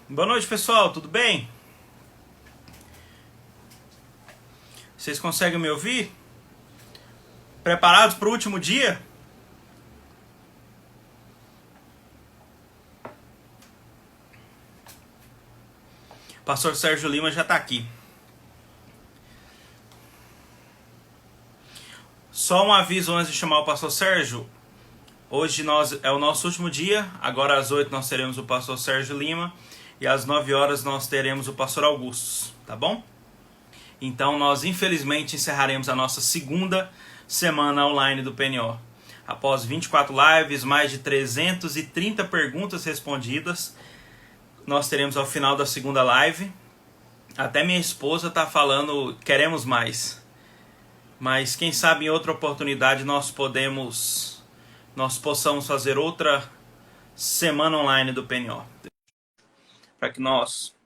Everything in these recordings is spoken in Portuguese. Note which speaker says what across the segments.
Speaker 1: Boa noite, pessoal, tudo bem? Vocês conseguem me ouvir? Preparados para o último dia? Pastor Sérgio Lima já está aqui. Só um aviso antes de chamar o pastor Sérgio. Hoje é o nosso último dia. Agora às 8 nós teremos o pastor Sérgio Lima. E às 9 horas nós teremos o pastor Augusto. Tá bom? Então nós infelizmente encerraremos a nossa segunda semana online do PNO. Após 24 lives, mais de 330 perguntas respondidas, nós teremos ao final da segunda live. Até minha esposa está falando, queremos mais. Mas quem sabe em outra oportunidade nós possamos fazer outra semana online do PNO. Para que nós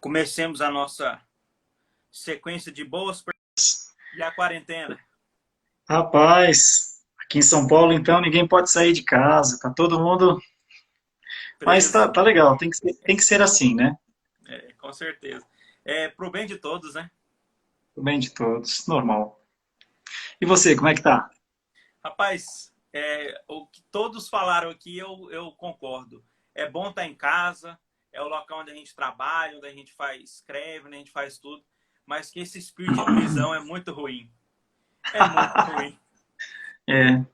Speaker 1: comecemos a nossa sequência de boas perguntas e a quarentena.
Speaker 2: Rapaz, aqui em São Paulo, então, ninguém pode sair de casa, tá todo mundo. Mas
Speaker 1: Preso.
Speaker 2: tá legal, tem que ser assim, né?
Speaker 1: Com certeza. É pro bem de todos, né?
Speaker 2: O bem de todos, normal. E você, como é que tá?
Speaker 1: Rapaz, o que todos falaram aqui eu concordo. É bom estar em casa, é o local onde a gente trabalha, onde a gente escreve, onde a gente faz tudo, mas que esse espírito de prisão é muito ruim. É muito ruim.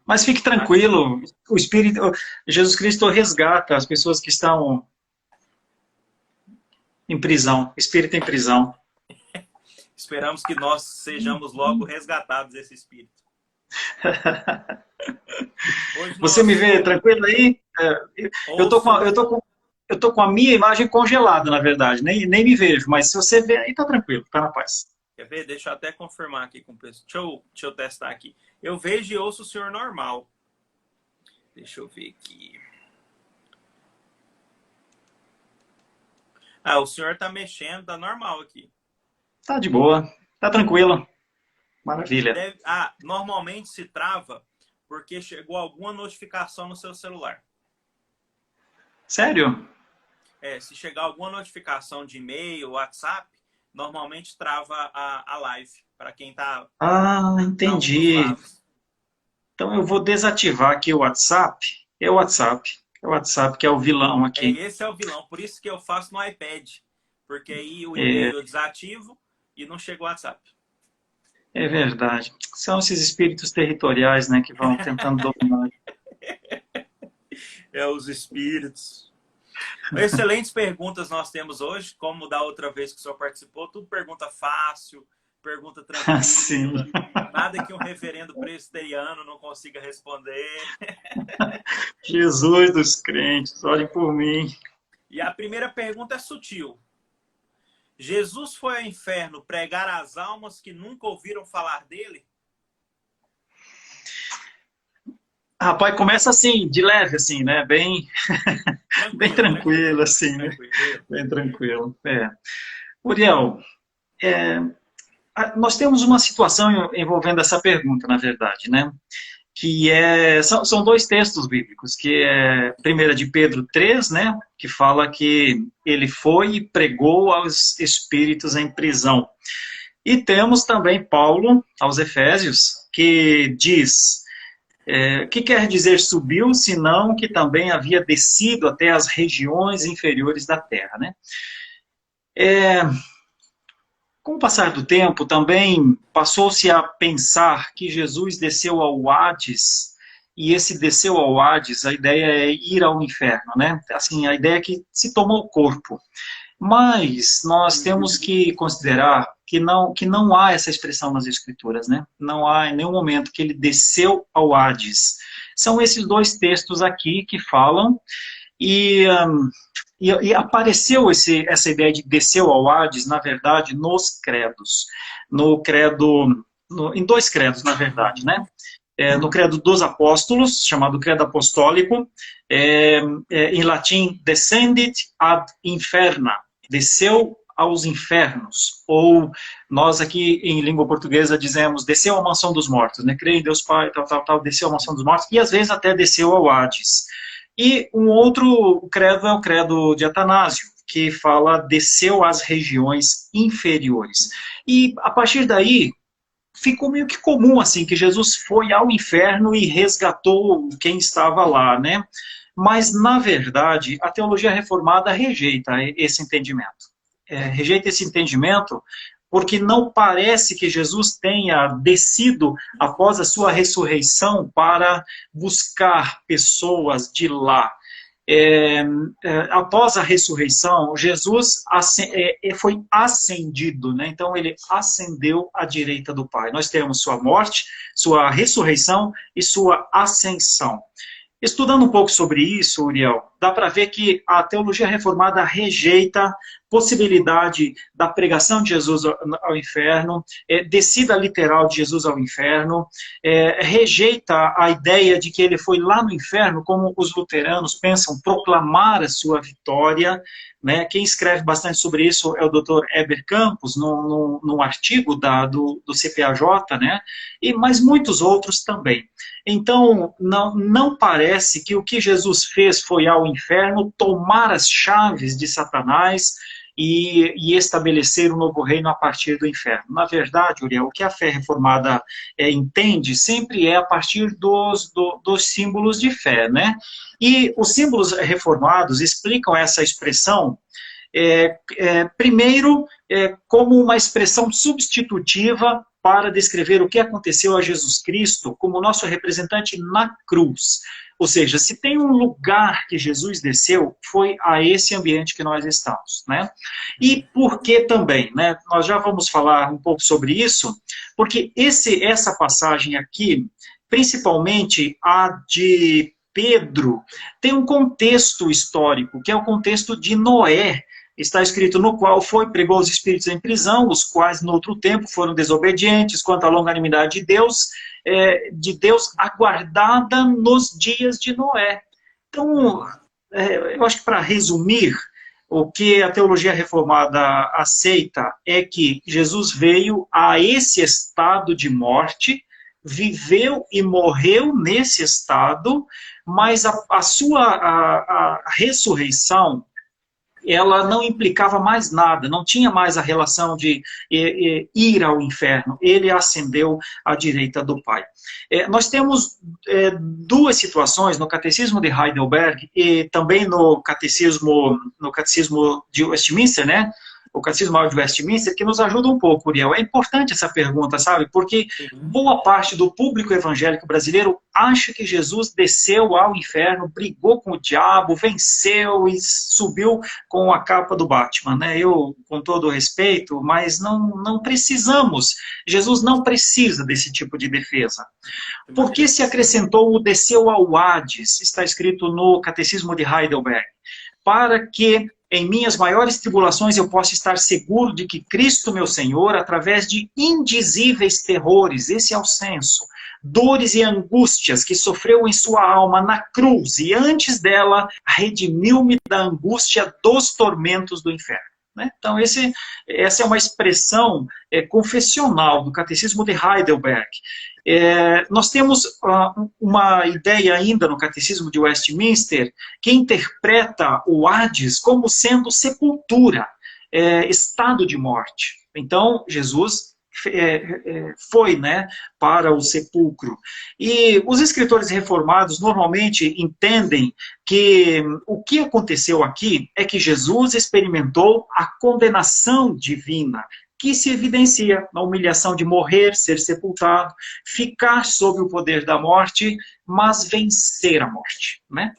Speaker 2: Mas fique
Speaker 1: Tá?
Speaker 2: tranquilo, o Espírito, Jesus Cristo resgata as pessoas que estão em prisão, espírito em prisão.
Speaker 1: Esperamos que nós sejamos logo resgatados desse espírito. Hoje
Speaker 2: Você me
Speaker 1: nós
Speaker 2: vê tranquilo aí? Eu tô com,
Speaker 1: ouço.
Speaker 2: eu tô com a minha imagem congelada, na verdade, nem me vejo, mas se você vê aí, tá tranquilo, tá na paz.
Speaker 1: Quer ver? Deixa eu até confirmar aqui com o pessoal. Deixa eu testar aqui. Eu vejo e ouço o senhor normal. Deixa eu ver aqui. Ah, o senhor tá mexendo, tá normal aqui.
Speaker 2: Tá de boa, tá tranquilo, maravilha.
Speaker 1: Normalmente se trava porque chegou alguma notificação no seu celular.
Speaker 2: Sério?
Speaker 1: Se chegar alguma notificação de e-mail, WhatsApp, normalmente trava a live para quem tá
Speaker 2: Ah,
Speaker 1: para um dos
Speaker 2: entendi.
Speaker 1: lados.
Speaker 2: Então eu vou desativar aqui o WhatsApp. É o WhatsApp. É o WhatsApp que é o vilão aqui.
Speaker 1: Esse é o vilão, por isso que eu faço no iPad, porque aí o
Speaker 2: É,
Speaker 1: e-mail eu desativo e não chega o WhatsApp.
Speaker 2: é verdade. São esses espíritos territoriais, né, que vão tentando dominar.
Speaker 1: É os espíritos. Excelentes perguntas nós temos hoje, como da outra vez que o senhor participou, tudo pergunta fácil, pergunta
Speaker 2: Sim.
Speaker 1: tranquila, nada que um reverendo presbiteriano não consiga responder.
Speaker 2: Jesus dos crentes, olhem por mim.
Speaker 1: E a primeira pergunta é sutil. Jesus foi ao inferno pregar às almas que nunca ouviram falar dele?
Speaker 2: Rapaz, começa assim, de leve, assim, né? Bem
Speaker 1: Tranquilo, tranquilo,
Speaker 2: tranquilo, assim, né?
Speaker 1: tranquilo.
Speaker 2: Bem tranquilo. Uriel, é, nós temos uma situação envolvendo essa pergunta, na verdade, né? São dois textos bíblicos, que é 1 de Pedro 3, né, que fala que ele foi e pregou aos espíritos em prisão. E temos também Paulo, aos Efésios, que diz, que quer dizer subiu, senão que também havia descido até as regiões inferiores da terra, né? Com o passar do tempo, também passou-se a pensar que Jesus desceu ao Hades, e esse desceu ao Hades, a ideia é ir ao inferno, né? Assim, a ideia é que se tomou o corpo. Mas nós temos que considerar que não há essa expressão nas Escrituras, né? Não há em nenhum momento que ele desceu ao Hades. São esses dois textos aqui que falam, e e apareceu essa ideia de desceu ao Hades, na verdade, nos credos. No credo, em dois credos, na verdade, né? No credo dos apóstolos, chamado credo apostólico, em latim, descendit ad inferna, desceu aos infernos, ou nós aqui em língua portuguesa dizemos desceu à mansão dos mortos, né? Creio em Deus Pai, tal, desceu à mansão dos mortos, e às vezes até desceu ao Hades. E um outro credo é o credo de Atanásio, que fala desceu às regiões inferiores. E a partir daí ficou meio que comum assim que Jesus foi ao inferno e resgatou quem estava lá, né? Mas na verdade a teologia reformada rejeita esse entendimento. Rejeita esse entendimento porque não parece que Jesus tenha descido após a sua ressurreição para buscar pessoas de lá. Após a ressurreição, Jesus foi ascendido, né? Então ele ascendeu à direita do Pai. Nós temos sua morte, sua ressurreição e sua ascensão. Estudando um pouco sobre isso, Uriel, dá para ver que a teologia reformada rejeita possibilidade da pregação de Jesus ao inferno, descida literal de Jesus ao inferno, rejeita a ideia de que ele foi lá no inferno, como os luteranos pensam, proclamar a sua vitória, né? Quem escreve bastante sobre isso é o Dr. Heber Campos, num artigo do CPAJ, né? Mas muitos outros também. Então, não parece que o que Jesus fez foi ao inferno tomar as chaves de Satanás e estabelecer um novo reino a partir do inferno. Na verdade, Uriel, o que a fé reformada entende sempre é a partir dos símbolos de fé, né? E os símbolos reformados explicam essa expressão primeiro, como uma expressão substitutiva para descrever o que aconteceu a Jesus Cristo como nosso representante na cruz. Ou seja, se tem um lugar que Jesus desceu, foi a esse ambiente que nós estamos, né? E por que também, né? Nós já vamos falar um pouco sobre isso, porque essa passagem aqui, principalmente a de Pedro, tem um contexto histórico, que é o contexto de Noé. Está escrito no qual pregou os espíritos em prisão, os quais no outro tempo foram desobedientes quanto à longanimidade de Deus aguardada nos dias de Noé. Então, eu acho que para resumir, o que a teologia reformada aceita é que Jesus veio a esse estado de morte, viveu e morreu nesse estado, mas a sua ressurreição, ela não implicava mais nada, não tinha mais a relação de ir ao inferno. Ele ascendeu à direita do Pai. Nós temos duas situações no Catecismo de Heidelberg e também no Catecismo de Westminster, né? O Catecismo Maior de Westminster, que nos ajuda um pouco, Uriel. É importante essa pergunta, sabe? Porque boa parte do público evangélico brasileiro acha que Jesus desceu ao inferno, brigou com o diabo, venceu e subiu com a capa do Batman, né? Eu, com todo o respeito, mas não precisamos. Jesus não precisa desse tipo de defesa. Por que se acrescentou o desceu ao Hades? Está escrito no Catecismo de Heidelberg. Para que em minhas maiores tribulações eu posso estar seguro de que Cristo, meu Senhor, através de indizíveis terrores, esse é o senso, dores e angústias que sofreu em sua alma na cruz, e antes dela, redimiu-me da angústia dos tormentos do inferno. Né? Então, essa é uma expressão confessional do Catecismo de Heidelberg. Nós temos uma ideia ainda no Catecismo de Westminster que interpreta o Hades como sendo sepultura, estado de morte. Então, Jesus foi, né, para o sepulcro. E os escritores reformados normalmente entendem que o que aconteceu aqui é que Jesus experimentou a condenação divina, que se evidencia na humilhação de morrer, ser sepultado, ficar sob o poder da morte, mas vencer a morte, né?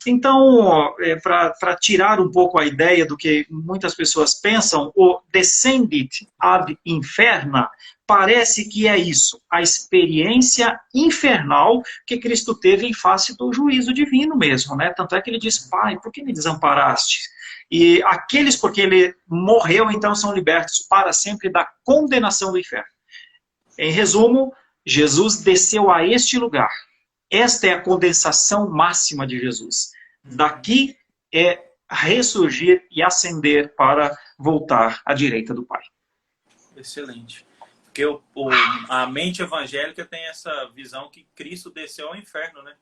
Speaker 2: Então, para tirar um pouco a ideia do que muitas pessoas pensam, o descendit ad inferna parece que é isso, a experiência infernal que Cristo teve em face do juízo divino mesmo, né? Tanto é que ele diz, Pai, por que me desamparaste? E aqueles porque ele morreu, então, são libertos para sempre da condenação do inferno. Em resumo, Jesus desceu a este lugar. Esta é a condensação máxima de Jesus. Daqui é ressurgir e ascender para voltar à direita do Pai.
Speaker 1: Excelente. Porque a mente evangélica tem essa visão que Cristo desceu ao inferno, né?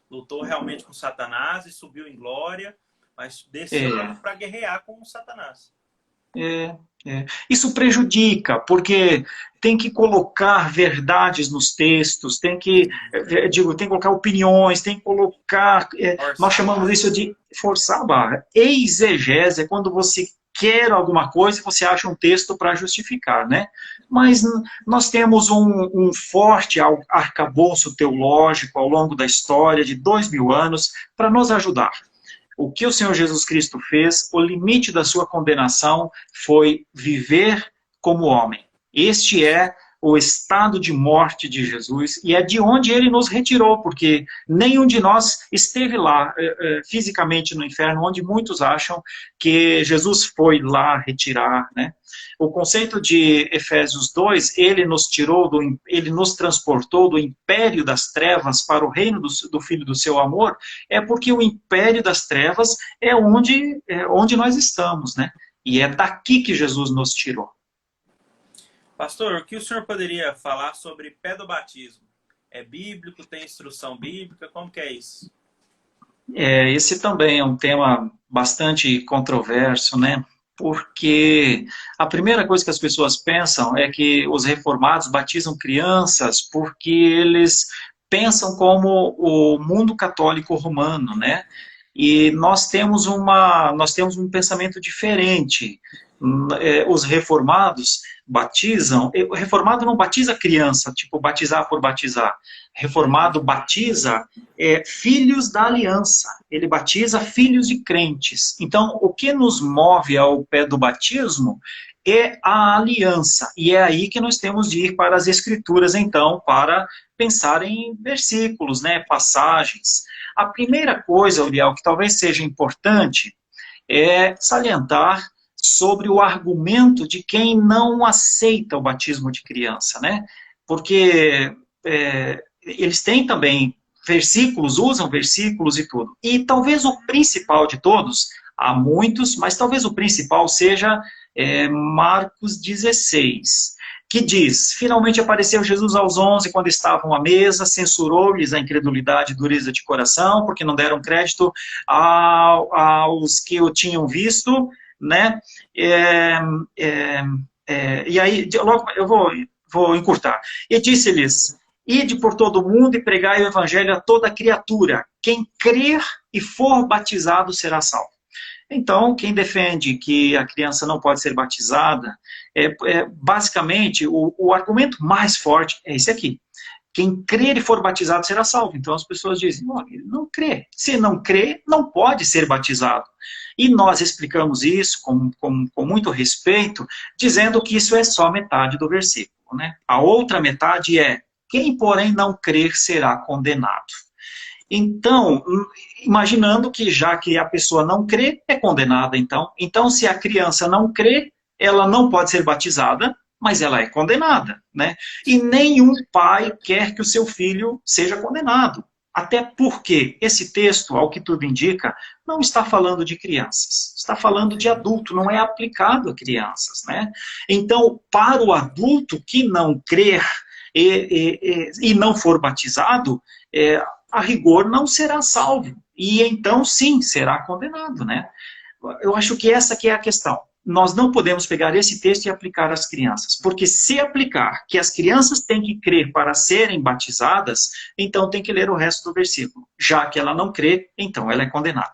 Speaker 1: Lutou realmente com Satanás e subiu em glória mas desceu
Speaker 2: É.
Speaker 1: para guerrear com o Satanás.
Speaker 2: Isso prejudica, porque tem que colocar verdades nos textos, tem que, tem que colocar opiniões, tem que colocar, nós
Speaker 1: Forçar a
Speaker 2: chamamos
Speaker 1: barra.
Speaker 2: isso de forçar a barra. Exegese é quando você quer alguma coisa e você acha um texto para justificar, né? Mas nós temos um forte arcabouço teológico ao longo da história de 2000 anos para nos ajudar. O que o Senhor Jesus Cristo fez, o limite da sua condenação foi viver como homem. Este é o estado de morte de Jesus e é de onde ele nos retirou, porque nenhum de nós esteve lá fisicamente no inferno, onde muitos acham que Jesus foi lá retirar, né? O conceito de Efésios 2, ele ele nos transportou do império das trevas para o reino do Filho do seu amor, é porque o império das trevas é onde nós estamos, né? E é daqui que Jesus nos tirou.
Speaker 1: Pastor, o que o senhor poderia falar sobre pé do batismo? É bíblico? Tem instrução bíblica? Como que é isso?
Speaker 2: Esse também é um tema bastante controverso, né? Porque a primeira coisa que as pessoas pensam é que os reformados batizam crianças porque eles pensam como o mundo católico romano, né? E nós temos um pensamento diferente. Os reformados batizam, o reformado não batiza criança, tipo batizar por batizar. Reformado batiza filhos da aliança, ele batiza filhos de crentes. Então, o que nos move ao pé do batismo é a aliança, e é aí que nós temos de ir para as escrituras, então, para pensar em versículos, né, passagens. A primeira coisa, Uriel, que talvez seja importante, é salientar sobre o argumento de quem não aceita o batismo de criança, né? Porque eles têm também versículos, usam versículos e tudo. E talvez o principal de todos, há muitos, mas talvez o principal seja Marcos 16, que diz: finalmente apareceu Jesus aos 11 quando estavam à mesa, censurou-lhes a incredulidade e dureza de coração, porque não deram crédito aos que o tinham visto, né? E aí, logo eu vou encurtar. E disse-lhes: ide por todo o mundo e pregai o evangelho a toda criatura. Quem crer e for batizado será salvo. Então, quem defende que a criança não pode ser batizada, basicamente, o argumento mais forte é esse aqui. Quem crer e for batizado será salvo. Então as pessoas dizem: não, ele não crê. Se não crê, não pode ser batizado. E nós explicamos isso com muito respeito, dizendo que isso é só metade do versículo, né? A outra metade é: quem, porém, não crer será condenado. Então, imaginando que já que a pessoa não crê, é condenada, então se a criança não crê, ela não pode ser batizada, mas ela é condenada, né? E nenhum pai quer que o seu filho seja condenado. Até porque esse texto, ao que tudo indica, não está falando de crianças. Está falando de adulto, não é aplicado a crianças, né? Então, para o adulto que não crer e não for batizado, a rigor não será salvo. E então, sim, será condenado, né? Eu acho que essa que é a questão. Nós não podemos pegar esse texto e aplicar às crianças, porque se aplicar que as crianças têm que crer para serem batizadas, então tem que ler o resto do versículo. Já que ela não crê, então ela é condenada.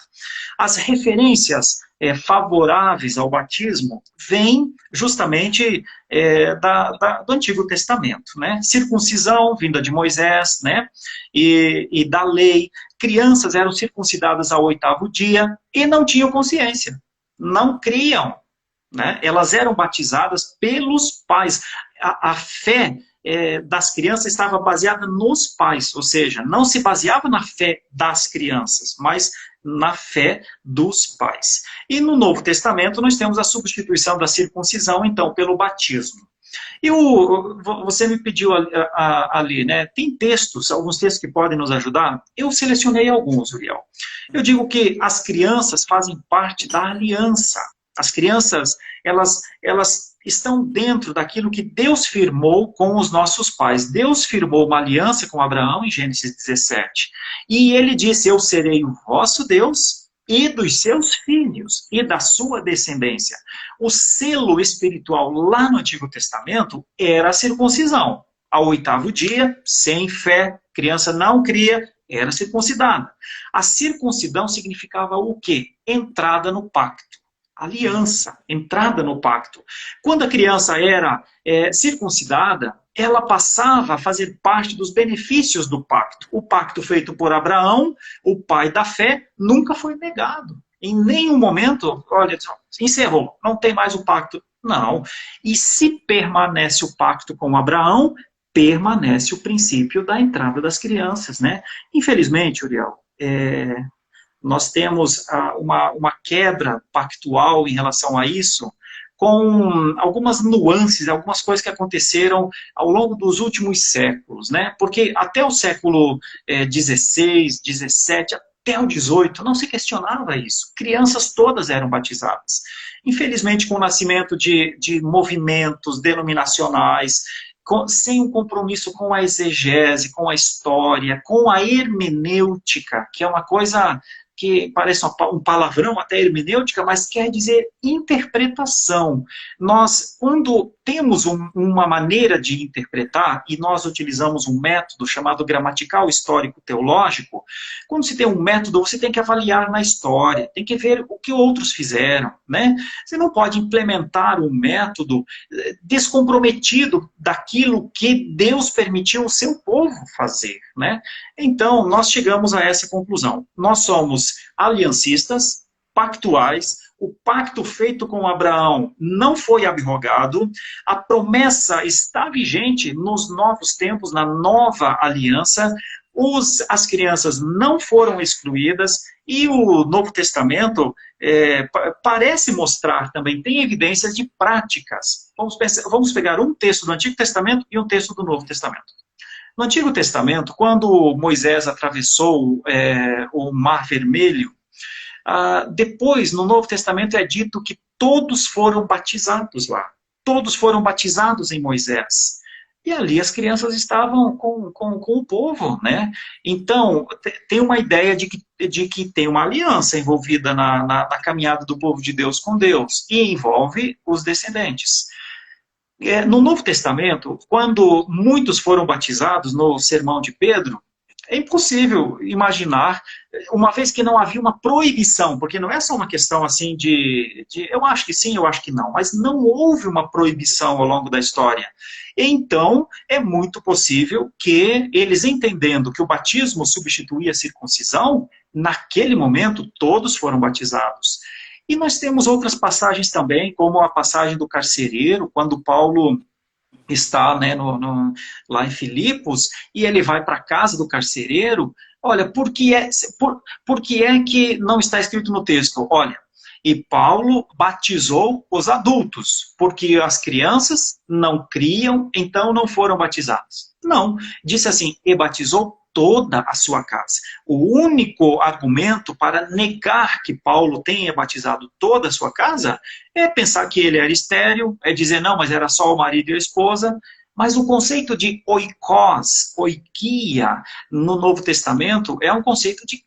Speaker 2: As referências favoráveis ao batismo vêm justamente do Antigo Testamento, né? Circuncisão, vinda de Moisés, né? E da lei. Crianças eram circuncidadas ao 8º dia e não tinham consciência, não criam. Né? Elas eram batizadas pelos pais. A fé das crianças estava baseada nos pais, ou seja, não se baseava na fé das crianças, mas na fé dos pais. E no Novo Testamento nós temos a substituição da circuncisão, então, pelo batismo. E você me pediu ali, né? Tem textos, alguns textos que podem nos ajudar. Eu selecionei alguns, Uriel. Eu digo que as crianças fazem parte da aliança. As crianças, elas estão dentro daquilo que Deus firmou com os nossos pais. Deus firmou uma aliança com Abraão em Gênesis 17. E ele disse: eu serei o vosso Deus e dos seus filhos, e da sua descendência. O selo espiritual lá no Antigo Testamento era a circuncisão. Ao 8º dia, sem fé, criança não cria, era circuncidada. A circuncidão significava o quê? Entrada no pacto. Aliança, entrada no pacto. Quando a criança era circuncidada, ela passava a fazer parte dos benefícios do pacto. O pacto feito por Abraão, o pai da fé, nunca foi negado. Em nenhum momento, olha, encerrou, não tem mais o pacto. Não. E se permanece o pacto com Abraão, permanece o princípio da entrada das crianças, né? Infelizmente, Uriel, nós temos uma quebra pactual em relação a isso, com algumas nuances, algumas coisas que aconteceram ao longo dos últimos séculos, né? Porque até o século XVI, XVII, até o XVIII, não se questionava isso. Crianças todas eram batizadas. Infelizmente, com o nascimento de movimentos denominacionais, sem um compromisso com a exegese, com a história, com a hermenêutica, que é uma coisa que parece um palavrão, até hermenêutica, mas quer dizer interpretação. Nós, quando temos uma maneira de interpretar, e nós utilizamos um método chamado gramatical histórico-teológico, quando se tem um método, você tem que avaliar na história, tem que ver o que outros fizeram, né? Você não pode implementar um método descomprometido daquilo que Deus permitiu o seu povo fazer, né? Então, nós chegamos a essa conclusão. Nós somos aliancistas, pactuais, o pacto feito com Abraão não foi abrogado, a promessa está vigente nos novos tempos, na nova aliança, as crianças não foram excluídas, e o Novo Testamento parece mostrar também, tem evidências de práticas. Vamos pegar um texto do Antigo Testamento e um texto do Novo Testamento. No Antigo Testamento, quando Moisés atravessou o Mar Vermelho, depois, no Novo Testamento, é dito que todos foram batizados lá. Todos foram batizados em Moisés. E ali as crianças estavam com o povo, né? Então, tem uma ideia de que tem uma aliança envolvida na caminhada do povo de Deus com Deus, e envolve os descendentes. No Novo Testamento, quando muitos foram batizados no sermão de Pedro, é impossível imaginar, uma vez que não havia uma proibição, porque não é só uma questão assim eu acho que sim, eu acho que não, mas não houve uma proibição ao longo da história. Então, é muito possível que eles, entendendo que o batismo substituía a circuncisão, naquele momento todos foram batizados. E nós temos outras passagens também, como a passagem do carcereiro, quando Paulo está, né, lá em Filipos, e ele vai para a casa do carcereiro. Olha, por que é que não está escrito no texto? Olha, e Paulo batizou os adultos, porque as crianças não criam, então não foram batizadas. Não, disse assim, e batizou toda a sua casa. O único argumento para negar que Paulo tenha batizado toda a sua casa é pensar que ele era estéril, é dizer, não, mas era só o marido e a esposa. Mas o conceito de oikos, oikia, no Novo Testamento, é um conceito de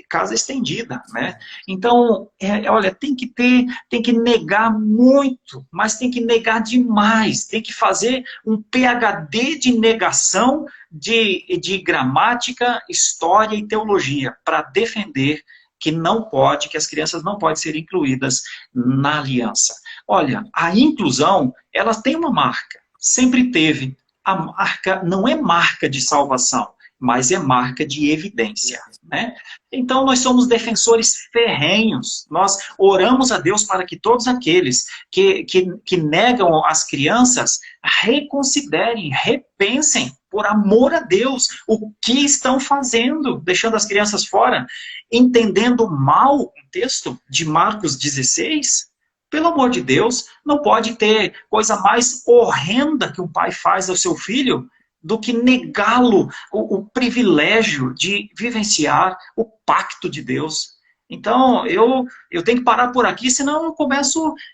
Speaker 2: casa estendida, né? Então, olha, tem que negar muito, mas tem que negar demais, tem que fazer um PhD de negação de gramática, história e teologia, para defender que não pode, que as crianças não podem ser incluídas na aliança. Olha, a inclusão, ela tem uma marca, sempre teve. A marca não é marca de salvação, mas é marca de evidência, né? Então, nós somos defensores ferrenhos. Nós oramos a Deus para que todos aqueles que negam as crianças reconsiderem, repensem, por amor a Deus, o que estão fazendo, deixando as crianças fora, entendendo mal o texto de Marcos 16. Pelo amor de Deus, não pode ter coisa mais horrenda que um pai faz ao seu filho do que negá-lo o privilégio de vivenciar o pacto de Deus. Então, eu tenho que parar por aqui, senão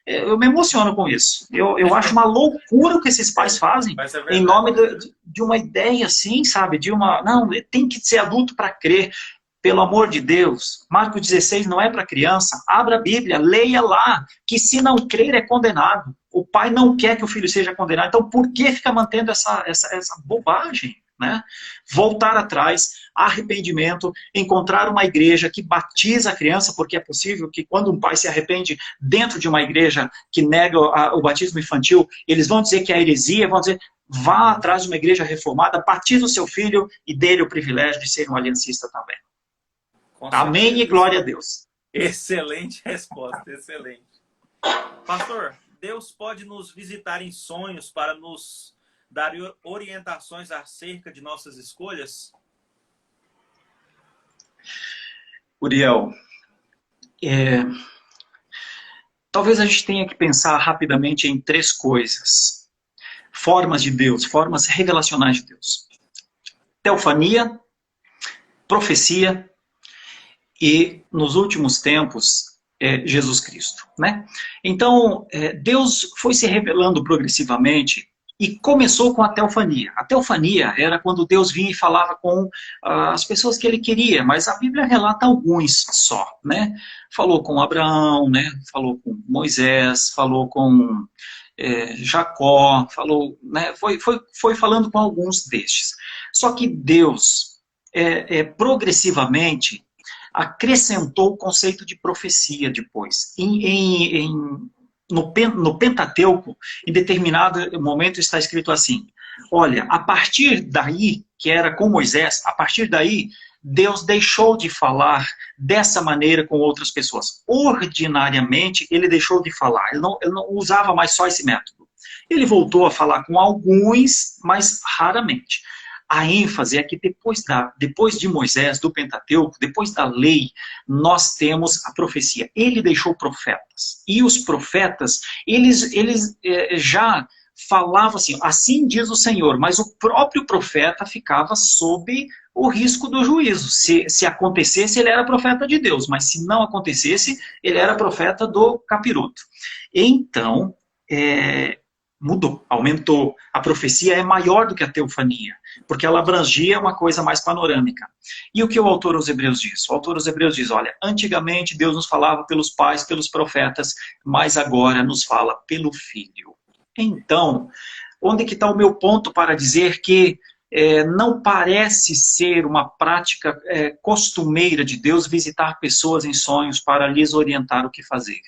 Speaker 2: eu me emociono com isso. Eu acho uma loucura o que esses pais fazem, em nome de uma ideia assim, sabe? Não, tem que ser adulto para crer. Pelo amor de Deus, Marcos 16 não é para criança. Abra a Bíblia, leia lá, que se não crer é condenado. O pai não quer que o filho seja condenado. Então, por que fica mantendo essa bobagem? Né? Voltar atrás, arrependimento, encontrar uma igreja que batiza a criança, porque é possível que quando um pai se arrepende dentro de uma igreja que nega o batismo infantil, eles vão dizer que é heresia, vão dizer, vá atrás de uma igreja reformada, batiza o seu filho e dê-lhe o privilégio de ser um aliancista também. Amém e glória a Deus.
Speaker 1: Excelente resposta, excelente. Pastor, Deus pode nos visitar em sonhos para nos dar orientações acerca de nossas escolhas?
Speaker 2: Uriel, talvez a gente tenha que pensar rapidamente em 3 coisas. Formas de Deus, formas revelacionais de Deus. Teofania, profecia e, nos últimos tempos, Jesus Cristo. Né? Então, Deus foi se revelando progressivamente e começou com a teofania. A teofania era quando Deus vinha e falava com as pessoas que ele queria, mas a Bíblia relata alguns só. Né? Falou com Abraão, né? Falou com Moisés, falou com Jacó, falou, né? foi falando com alguns destes. Só que Deus, progressivamente, acrescentou o conceito de profecia depois. No Pentateuco, em determinado momento está escrito assim, olha, a partir daí, que era com Moisés, a partir daí, Deus deixou de falar dessa maneira com outras pessoas. Ordinariamente, ele deixou de falar, ele não usava mais só esse método. Ele voltou a falar com alguns, mas raramente. A ênfase é que depois de Moisés, do Pentateuco, depois da lei, nós temos a profecia. Ele deixou profetas. E os profetas, eles já falavam assim, assim diz o Senhor, mas o próprio profeta ficava sob o risco do juízo. Se acontecesse, ele era profeta de Deus, mas se não acontecesse, ele era profeta do capiroto. Então, mudou, aumentou. A profecia é maior do que a teofania, porque ela abrangia uma coisa mais panorâmica. E o que o autor aos Hebreus diz? O autor aos Hebreus diz, olha, antigamente Deus nos falava pelos pais, pelos profetas, mas agora nos fala pelo Filho. Então, onde que está o meu ponto para dizer que não parece ser uma prática costumeira de Deus visitar pessoas em sonhos para lhes orientar o que fazer?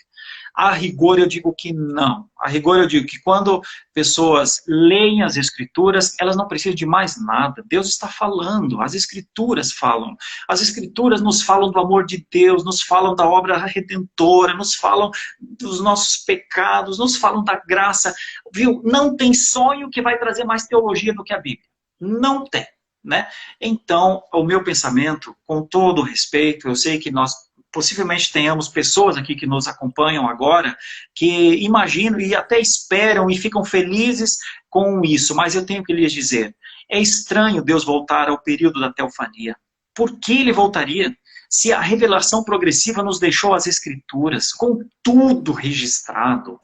Speaker 2: A rigor eu digo que não. A rigor eu digo que quando pessoas leem as Escrituras, elas não precisam de mais nada. Deus está falando, as Escrituras falam. As Escrituras nos falam do amor de Deus, nos falam da obra redentora, nos falam dos nossos pecados, nos falam da graça. Viu? Não tem sonho que vai trazer mais teologia do que a Bíblia. Não tem. Né? Então, o meu pensamento, com todo o respeito, eu sei que nós possivelmente tenhamos pessoas aqui que nos acompanham agora, que imaginam e até esperam e ficam felizes com isso, mas eu tenho que lhes dizer, é estranho Deus voltar ao período da teofania. Por que ele voltaria? Se a revelação progressiva nos deixou as Escrituras, com tudo registrado.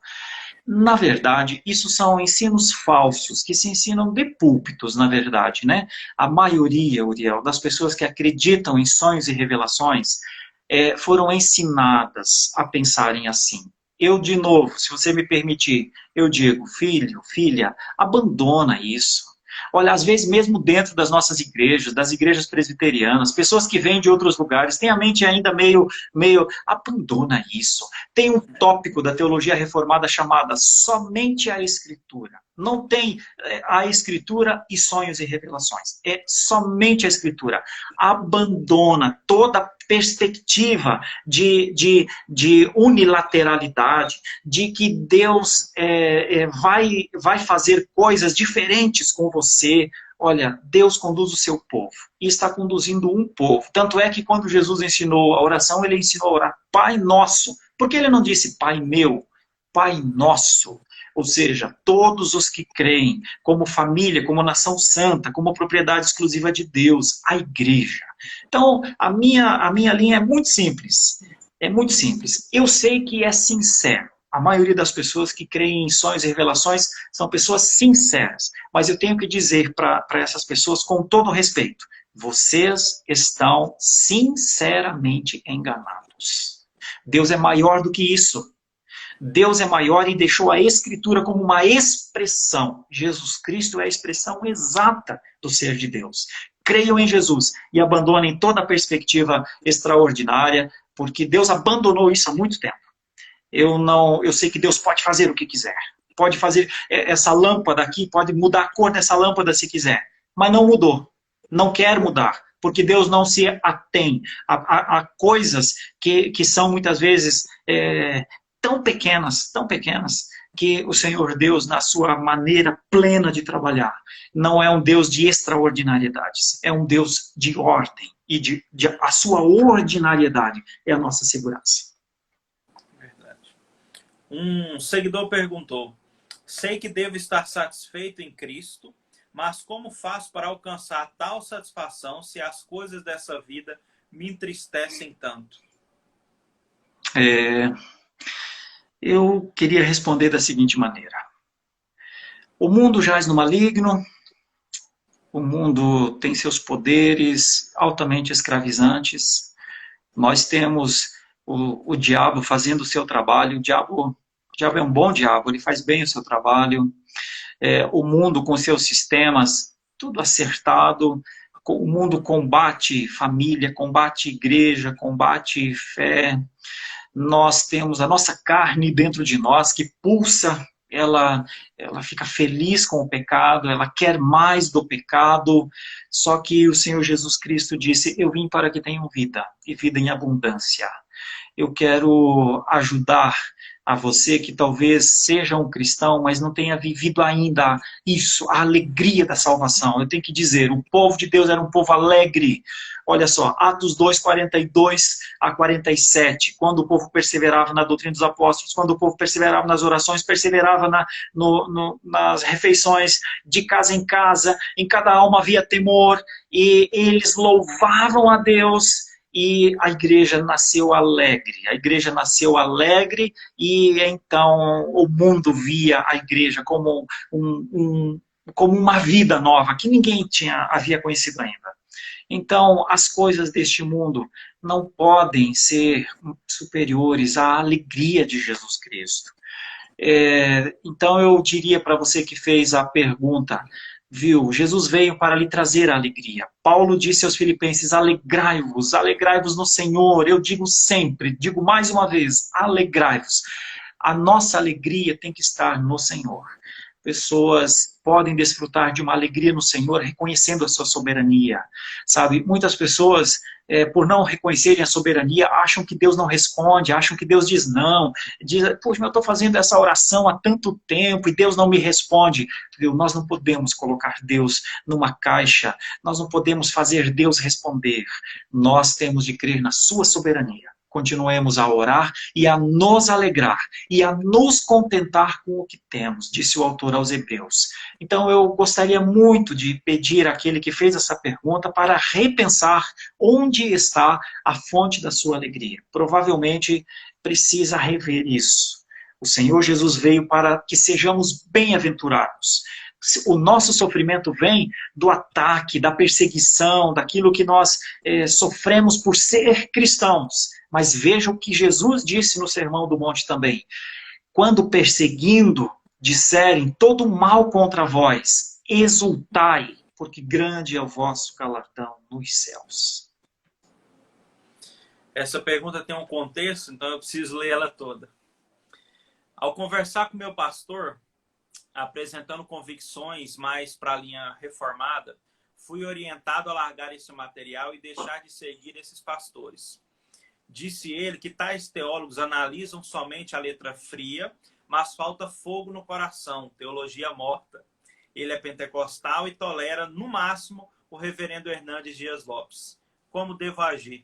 Speaker 2: Na verdade, isso são ensinos falsos, que se ensinam de púlpitos, na verdade, né? A maioria, Uriel, das pessoas que acreditam em sonhos e revelações, foram ensinadas a pensarem assim. Eu, de novo, se você me permitir, eu digo, filho, filha, abandona isso. Olha, às vezes mesmo dentro das nossas igrejas, das igrejas presbiterianas, pessoas que vêm de outros lugares, têm a mente ainda meio, abandona isso. Tem um tópico da teologia reformada chamada somente a Escritura. Não tem a Escritura e sonhos e revelações. É somente a Escritura. Abandona toda perspectiva de unilateralidade, de que Deus vai fazer coisas diferentes com você. Olha, Deus conduz o seu povo e está conduzindo um povo. Tanto é que quando Jesus ensinou a oração, ele ensinou a orar Pai Nosso. Por que ele não disse Pai Meu? Pai Nosso. Ou seja, todos os que creem, como família, como nação santa, como propriedade exclusiva de Deus, a igreja. Então, a minha linha é muito simples. É muito simples. Eu sei que é sincero. A maioria das pessoas que creem em sonhos e revelações são pessoas sinceras. Mas eu tenho que dizer para essas pessoas, com todo respeito, vocês estão sinceramente enganados. Deus é maior do que isso. Deus é maior e deixou a Escritura como uma expressão. Jesus Cristo é a expressão exata do ser de Deus. Creiam em Jesus e abandonem toda a perspectiva extraordinária, porque Deus abandonou isso há muito tempo. Eu sei que Deus pode fazer o que quiser. Pode fazer essa lâmpada aqui, pode mudar a cor dessa lâmpada se quiser. Mas não mudou. Não quer mudar. Porque Deus não se atém a coisas que são muitas vezes tão pequenas, que o Senhor Deus, na sua maneira plena de trabalhar, não é um Deus de extraordinariedades. É um Deus de ordem. E a sua ordinariedade é a nossa segurança.
Speaker 1: Um seguidor perguntou: sei que devo estar satisfeito em Cristo, mas como faço para alcançar tal satisfação se as coisas dessa vida me entristecem tanto?
Speaker 2: Eu queria responder da seguinte maneira. O mundo jaz no maligno, o mundo tem seus poderes altamente escravizantes, nós temos o diabo fazendo o seu trabalho, o diabo é um bom diabo, ele faz bem o seu trabalho, o mundo com seus sistemas, tudo acertado, o mundo combate família, combate igreja, combate fé, nós temos a nossa carne dentro de nós que pulsa, ela fica feliz com o pecado, ela quer mais do pecado, só que o Senhor Jesus Cristo disse, eu vim para que tenham vida, e vida em abundância. Eu quero ajudar a você que talvez seja um cristão, mas não tenha vivido ainda isso, a alegria da salvação. Eu tenho que dizer, o povo de Deus era um povo alegre. Olha só, Atos 2, 42 a 47, quando o povo perseverava na doutrina dos apóstolos, quando o povo perseverava nas orações, perseverava nas refeições, de casa, em cada alma havia temor, e eles louvavam a Deus, e a igreja nasceu alegre. A igreja nasceu alegre e então o mundo via a igreja como como uma vida nova que ninguém havia conhecido ainda. Então, as coisas deste mundo não podem ser superiores à alegria de Jesus Cristo. Então, eu diria para você que fez a pergunta, viu, Jesus veio para lhe trazer a alegria. Paulo disse aos filipenses, alegrai-vos no Senhor. Eu digo sempre, digo mais uma vez, alegrai-vos. A nossa alegria tem que estar no Senhor. Pessoas podem desfrutar de uma alegria no Senhor, reconhecendo a sua soberania. Sabe, muitas pessoas, por não reconhecerem a soberania, acham que Deus não responde, acham que Deus diz não. Diz, poxa, eu estou fazendo essa oração há tanto tempo e Deus não me responde. Viu? Nós não podemos colocar Deus numa caixa, nós não podemos fazer Deus responder. Nós temos de crer na sua soberania. Continuemos a orar e a nos alegrar e a nos contentar com o que temos, disse o autor aos Hebreus. Então eu gostaria muito de pedir àquele que fez essa pergunta para repensar onde está a fonte da sua alegria. Provavelmente precisa rever isso. O Senhor Jesus veio para que sejamos bem-aventurados. O nosso sofrimento vem do ataque, da perseguição, daquilo que nós sofremos por ser cristãos. Mas veja o que Jesus disse no Sermão do Monte também. Quando perseguindo, disserem todo mal contra vós, exultai, porque grande é o vosso galardão nos céus.
Speaker 1: Essa pergunta tem um contexto, então eu preciso ler ela toda. Ao conversar com meu pastor, apresentando convicções mais para a linha reformada, fui orientado a largar esse material e deixar de seguir esses pastores. Disse ele que tais teólogos analisam somente a letra fria, mas falta fogo no coração, teologia morta. Ele é pentecostal e tolera, no máximo, o reverendo Hernandes Dias Lopes. Como devo agir?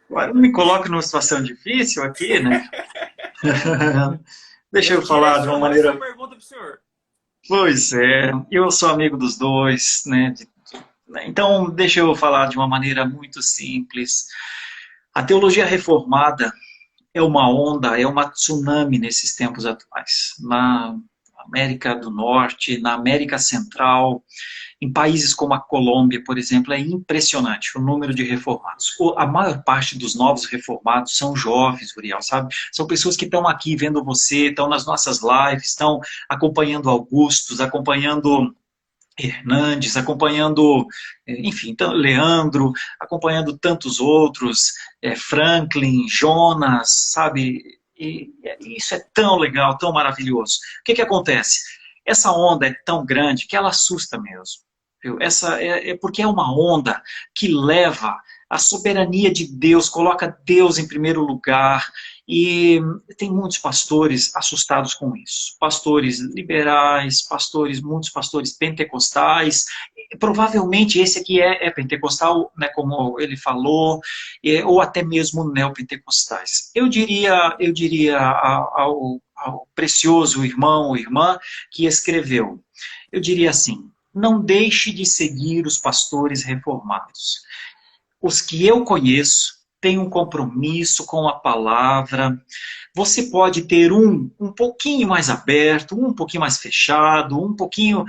Speaker 2: Agora me coloco numa situação difícil aqui, né? Deixa eu falar de uma maneira...
Speaker 1: Essa pergunta pro senhor.
Speaker 2: Pois é, eu sou amigo dos dois, né? Então, deixa eu falar de uma maneira muito simples. A teologia reformada é uma onda, é uma tsunami nesses tempos atuais. América do Norte, na América Central, em países como a Colômbia, por exemplo, é impressionante o número de reformados. A maior parte dos novos reformados são jovens, Uriel, sabe? São pessoas que estão aqui vendo você, estão nas nossas lives, estão acompanhando Augustos, acompanhando Hernandes, acompanhando, enfim, Leandro, acompanhando tantos outros, Franklin, Jonas, sabe? E isso é tão legal, tão maravilhoso. O que acontece? Essa onda é tão grande que ela assusta mesmo. Viu? Essa porque é uma onda que leva a soberania de Deus, coloca Deus em primeiro lugar. E tem muitos pastores assustados com isso. Pastores liberais, muitos pastores pentecostais. Provavelmente esse aqui é pentecostal, né, como ele falou, ou até mesmo neopentecostais. Eu diria ao precioso irmão ou irmã que escreveu, eu diria assim: não deixe de seguir os pastores reformados. Os que eu conheço têm um compromisso com a palavra. Você pode ter um pouquinho mais aberto, um pouquinho mais fechado, um pouquinho...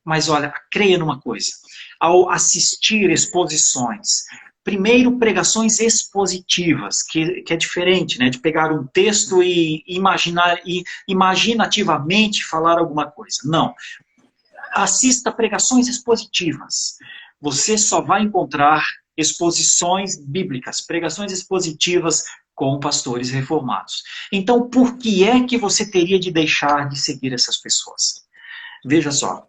Speaker 2: mas olha, creia numa coisa. Ao assistir exposições, primeiro pregações expositivas, que é diferente, né, de pegar um texto e imaginar e imaginativamente falar alguma coisa. Não. Assista pregações expositivas. Você só vai encontrar exposições bíblicas, pregações expositivas com pastores reformados. Então, por que é que você teria de deixar de seguir essas pessoas? Veja só,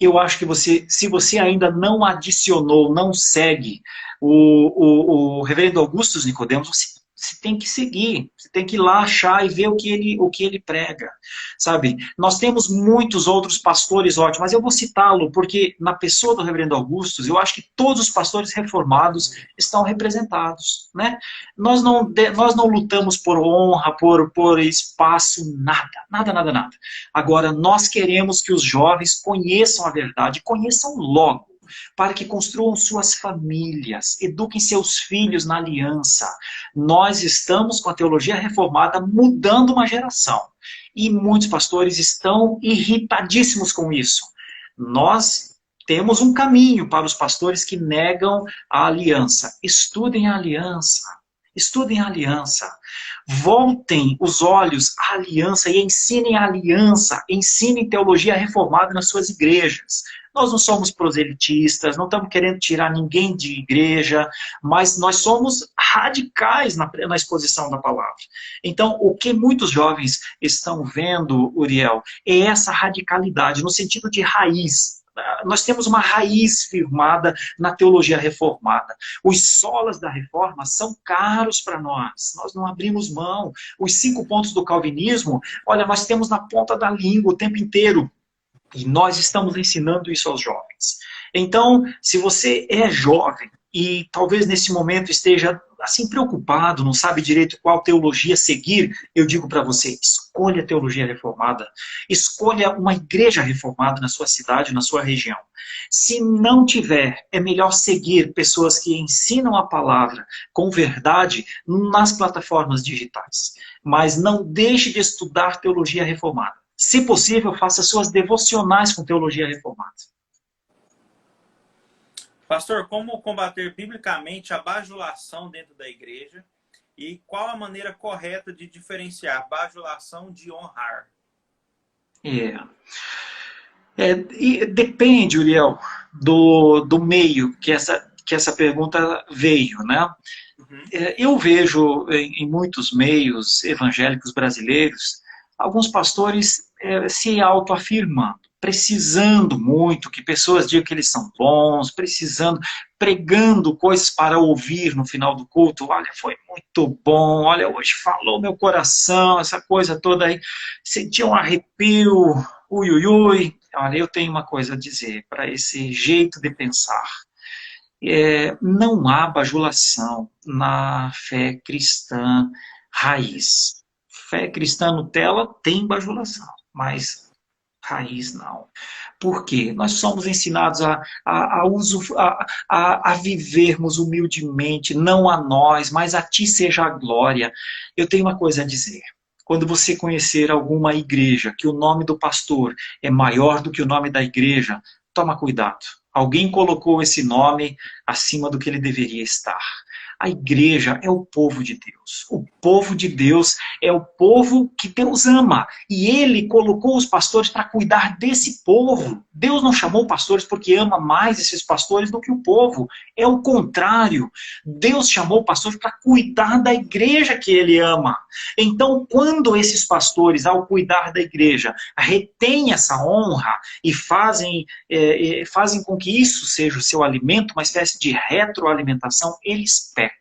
Speaker 2: eu acho que se você ainda não adicionou, não segue o reverendo Augustus Nicodemos, você tem que seguir, você tem que ir lá achar e ver o que ele prega, sabe? Nós temos muitos outros pastores ótimos, mas eu vou citá-lo porque na pessoa do reverendo Augustus, eu acho que todos os pastores reformados estão representados, né? Nós não lutamos por honra, por espaço, nada. Agora, nós queremos que os jovens conheçam a verdade, conheçam logo, para que construam suas famílias, eduquem seus filhos na aliança. Nós estamos com a teologia reformada mudando uma geração. E muitos pastores estão irritadíssimos com isso. Nós temos um caminho para os pastores que negam a aliança. Estudem a aliança. Estudem a aliança. Voltem os olhos à aliança e ensinem a aliança. Ensinem teologia reformada nas suas igrejas. Nós não somos proselitistas, não estamos querendo tirar ninguém de igreja, mas nós somos radicais na exposição da palavra. Então, o que muitos jovens estão vendo, Uriel, é essa radicalidade, no sentido de raiz. Nós temos uma raiz firmada na teologia reformada. Os solas da reforma são caros para nós. Nós não abrimos mão. Os 5 pontos do calvinismo, olha, nós temos na ponta da língua o tempo inteiro. E nós estamos ensinando isso aos jovens. Então, se você é jovem e talvez nesse momento esteja assim preocupado, não sabe direito qual teologia seguir, eu digo para você, escolha a teologia reformada. Escolha uma igreja reformada na sua cidade, na sua região. Se não tiver, é melhor seguir pessoas que ensinam a palavra com verdade nas plataformas digitais. Mas não deixe de estudar teologia reformada. Se possível, faça suas devocionais com teologia reformada.
Speaker 1: Pastor, como combater biblicamente a bajulação dentro da igreja e qual a maneira correta de diferenciar bajulação de honrar?
Speaker 2: Depende, Uriel, do meio que essa pergunta veio, né? Uhum. Eu vejo em muitos meios evangélicos brasileiros alguns pastores se autoafirmando, precisando muito que pessoas digam que eles são bons, pregando coisas para ouvir no final do culto. Olha, foi muito bom, olha, hoje falou meu coração, essa coisa toda aí. Senti um arrepio, ui. Olha, eu tenho uma coisa a dizer para esse jeito de pensar. Não há bajulação na fé cristã raiz. Fé cristã Nutella tem bajulação, mas raiz não. Por quê? Nós somos ensinados a vivermos humildemente, não a nós, mas a ti seja a glória. Eu tenho uma coisa a dizer. quando você conhecer alguma igreja, que o nome do pastor é maior do que o nome da igreja, toma cuidado. Alguém colocou esse nome acima do que ele deveria estar. A igreja é o povo de Deus. O povo de Deus é o povo que Deus ama. E Ele colocou os pastores para cuidar desse povo. Deus não chamou pastores porque ama mais esses pastores do que o povo. É o contrário. Deus chamou pastores para cuidar da igreja que Ele ama. Então, quando esses pastores, ao cuidar da igreja, retêm essa honra e fazem com que isso seja o seu alimento, uma espécie de retroalimentação, eles pecam.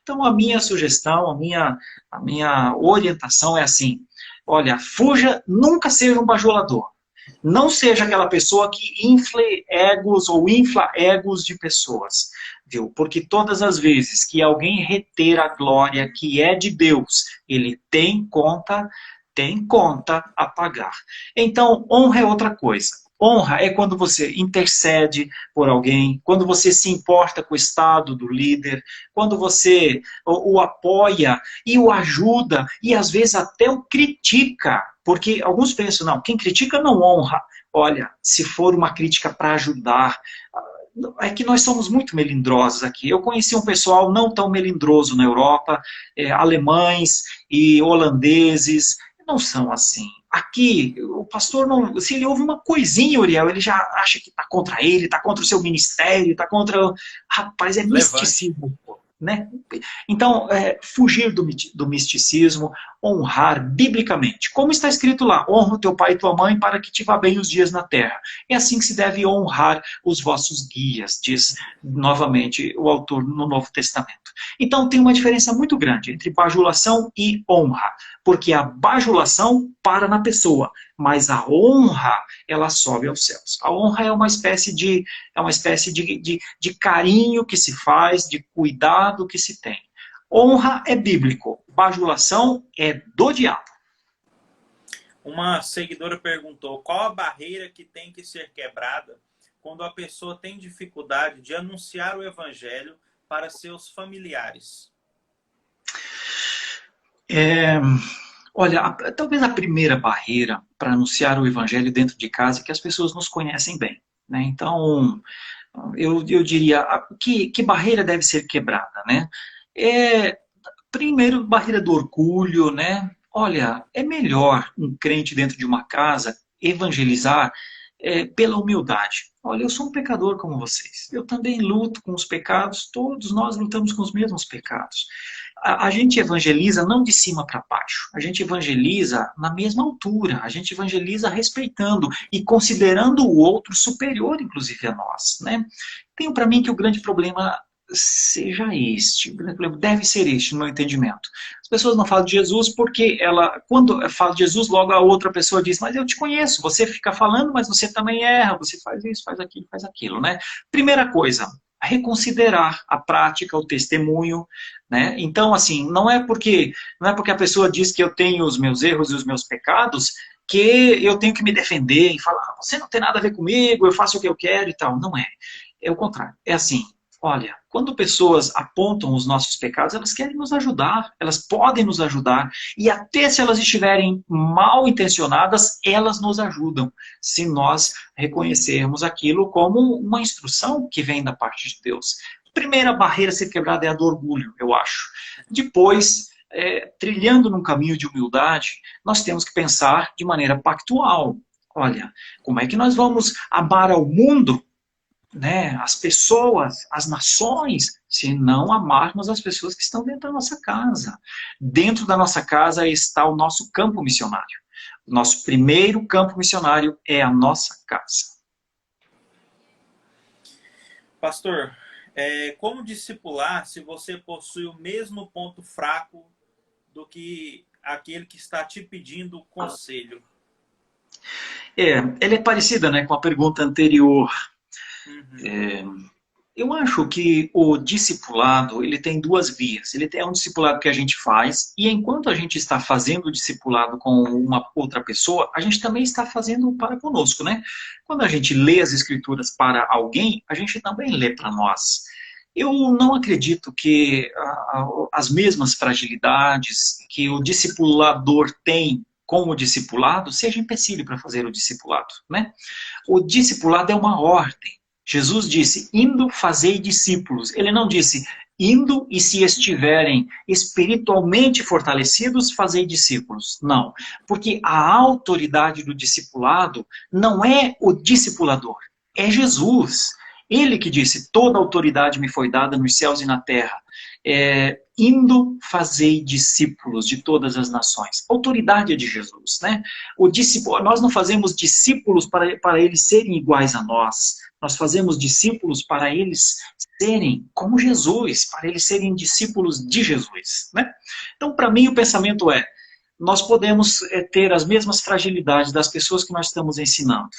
Speaker 2: Então, a minha sugestão, a minha orientação é assim: olha, fuja, nunca seja um bajulador. Não seja aquela pessoa que infle egos ou infla egos de pessoas, viu? Porque todas as vezes que alguém reter a glória que é de Deus, ele tem conta a pagar. Então, honra é outra coisa. Honra é quando você intercede por alguém, quando você se importa com o estado do líder, quando você o apoia e o ajuda, e às vezes até o critica. Porque alguns pensam, não, quem critica não honra. Olha, se for uma crítica para ajudar, é que nós somos muito melindrosos aqui. Eu conheci um pessoal não tão melindroso na Europa, alemães e holandeses, não são assim. Aqui, o pastor, não, se ele ouve uma coisinha, Uriel, ele já acha que está contra ele, está contra o seu ministério, está contra... Rapaz, é misticismo, né? Então, fugir do misticismo, honrar biblicamente. Como está escrito lá, honra o teu pai e tua mãe para que te vá bem os dias na terra. É assim que se deve honrar os vossos guias, diz novamente o autor no Novo Testamento. Então tem uma diferença muito grande entre bajulação e honra, porque a bajulação para na pessoa, mas a honra, ela sobe aos céus. A honra é uma espécie de carinho que se faz, de cuidado que se tem. Honra é bíblico, bajulação é do diabo.
Speaker 1: Uma seguidora perguntou: qual a barreira que tem que ser quebrada quando a pessoa tem dificuldade de anunciar o evangelho para seus familiares?
Speaker 2: Olha, talvez a primeira barreira para anunciar o evangelho dentro de casa é que as pessoas nos conhecem bem, né? Então, eu diria, que barreira deve ser quebrada, né? Primeiro, barreira do orgulho, né? Olha, é melhor um crente dentro de uma casa evangelizar pela humildade. Olha, eu sou um pecador como vocês. Eu também luto com os pecados, todos nós lutamos com os mesmos pecados. A gente evangeliza não de cima para baixo, a gente evangeliza na mesma altura, a gente evangeliza respeitando e considerando o outro superior, inclusive a nós, né? Tenho para mim que o grande problema seja este, deve ser este, no meu entendimento. As pessoas não falam de Jesus porque quando fala de Jesus, logo a outra pessoa diz, mas eu te conheço, você fica falando, mas você também erra, você faz isso, faz aquilo, né? Primeira coisa, reconsiderar a prática, o testemunho, né? Então, assim, não é porque a pessoa diz que eu tenho os meus erros e os meus pecados que eu tenho que me defender e falar, você não tem nada a ver comigo, eu faço o que eu quero e tal. Não é. É o contrário. É assim, olha, quando pessoas apontam os nossos pecados, elas querem nos ajudar, elas podem nos ajudar, e até se elas estiverem mal intencionadas, elas nos ajudam, se nós reconhecermos aquilo como uma instrução que vem da parte de Deus. A primeira barreira a ser quebrada é a do orgulho, eu acho. Depois, trilhando num caminho de humildade, nós temos que pensar de maneira pactual. Olha, como é que nós vamos amar ao mundo, né, as pessoas, as nações, se não amarmos as pessoas que estão dentro da nossa casa. Dentro da nossa casa está o nosso campo missionário. O nosso primeiro campo missionário é a nossa casa.
Speaker 1: Pastor, como discipular se você possui o mesmo ponto fraco do que aquele que está te pedindo conselho?
Speaker 2: Ela é parecida, né, com a pergunta anterior. Eu acho que o discipulado, ele tem duas vias. Ele tem um discipulado que a gente faz, e enquanto a gente está fazendo o discipulado com uma outra pessoa, a gente também está fazendo para conosco, né? Quando a gente lê as escrituras para alguém, a gente também lê para nós. Eu não acredito que as mesmas fragilidades que o discipulador tem com o discipulado seja empecilho para fazer o discipulado, né? O discipulado é uma ordem. Jesus disse, indo fazei discípulos. Ele não disse, indo e se estiverem espiritualmente fortalecidos, fazei discípulos. Não, porque a autoridade do discipulado não é o discipulador, é Jesus. Ele que disse, toda autoridade me foi dada nos céus e na terra. Indo fazei discípulos de todas as nações. A autoridade é de Jesus, né? Nós não fazemos discípulos para eles serem iguais a nós. Nós fazemos discípulos para eles serem como Jesus, para eles serem discípulos de Jesus, né? Então, para mim, o pensamento é, nós podemos ter as mesmas fragilidades das pessoas que nós estamos ensinando.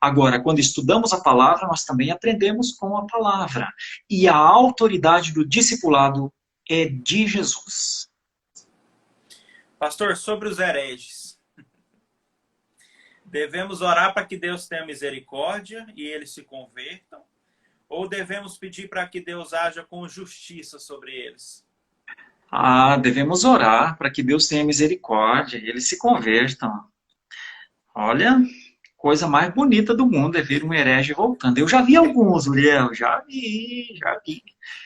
Speaker 2: Agora, quando estudamos a palavra, nós também aprendemos com a palavra. E a autoridade do discipulado é de Jesus.
Speaker 1: Pastor, sobre os hereges, devemos orar para que Deus tenha misericórdia e eles se convertam? Ou devemos pedir para que Deus haja com justiça sobre eles?
Speaker 2: Devemos orar para que Deus tenha misericórdia e eles se convertam. Olha, coisa mais bonita do mundo é ver um herege voltando. Eu já vi alguns, Uriel, já vi.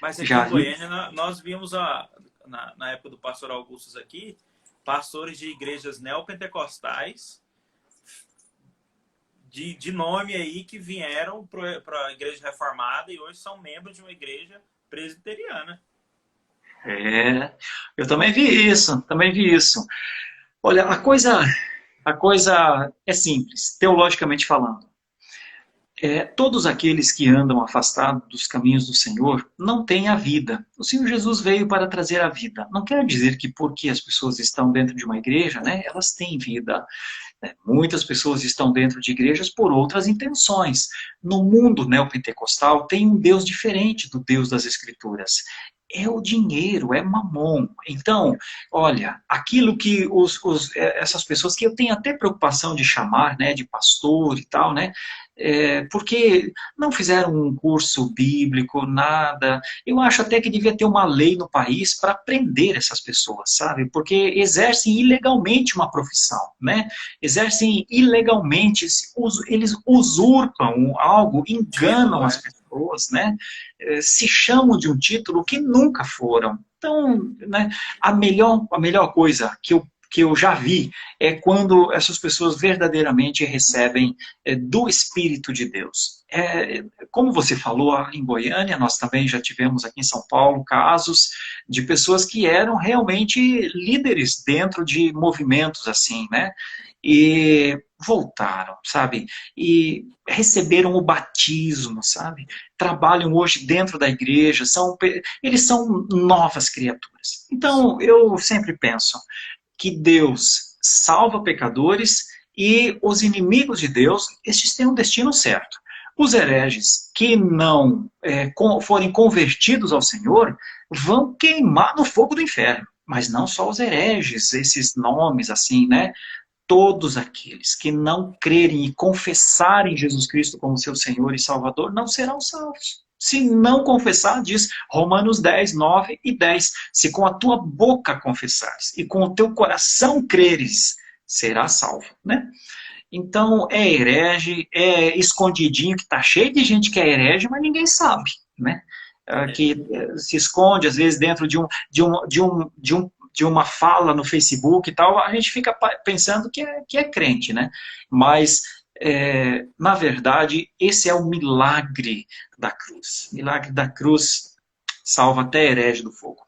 Speaker 1: Mas aqui
Speaker 2: já
Speaker 1: em Goiânia, nós vimos, na época do pastor Augusto aqui, pastores de igrejas neopentecostais, de nome aí, que vieram para a igreja reformada e hoje são membros de uma igreja presbiteriana.
Speaker 2: Eu também vi isso. Olha, a coisa é simples, teologicamente falando. Todos aqueles que andam afastados dos caminhos do Senhor não têm a vida. O Senhor Jesus veio para trazer a vida. Não quer dizer que porque as pessoas estão dentro de uma igreja, né, elas têm vida. Muitas pessoas estão dentro de igrejas por outras intenções. No mundo neopentecostal tem um Deus diferente do Deus das Escrituras. É o dinheiro, é mamon. Então, olha, aquilo que essas pessoas que eu tenho até preocupação de chamar, né, de pastor e tal, né, porque não fizeram um curso bíblico, nada. Eu acho até que devia ter uma lei no país para prender essas pessoas, sabe? Porque exercem ilegalmente uma profissão, né? Exercem ilegalmente, eles usurpam algo, enganam as pessoas, né? Se chamam de um título que nunca foram. Então, né, a melhor coisa que eu já vi é quando essas pessoas verdadeiramente recebem do Espírito de Deus. Como você falou em Goiânia, nós também já tivemos aqui em São Paulo casos de pessoas que eram realmente líderes dentro de movimentos assim, né? E voltaram, sabe? E receberam o batismo, sabe? Trabalham hoje dentro da igreja, eles são novas criaturas. Então, eu sempre penso que Deus salva pecadores e os inimigos de Deus, estes têm um destino certo. Os hereges que não forem convertidos ao Senhor vão queimar no fogo do inferno. Mas não só os hereges, esses nomes assim, né? Todos aqueles que não crerem e confessarem Jesus Cristo como seu Senhor e Salvador não serão salvos. Se não confessar, diz Romanos 10, 9 e 10. Se com a tua boca confessares e com o teu coração creres, serás salvo, né? Então, é herege, é escondidinho, que está cheio de gente que é herege, mas ninguém sabe, né? Que se esconde, às vezes, dentro de uma fala no Facebook e tal, a gente fica pensando que é crente, né? Mas, na verdade, esse é o milagre da cruz. O milagre da cruz salva até herege do fogo.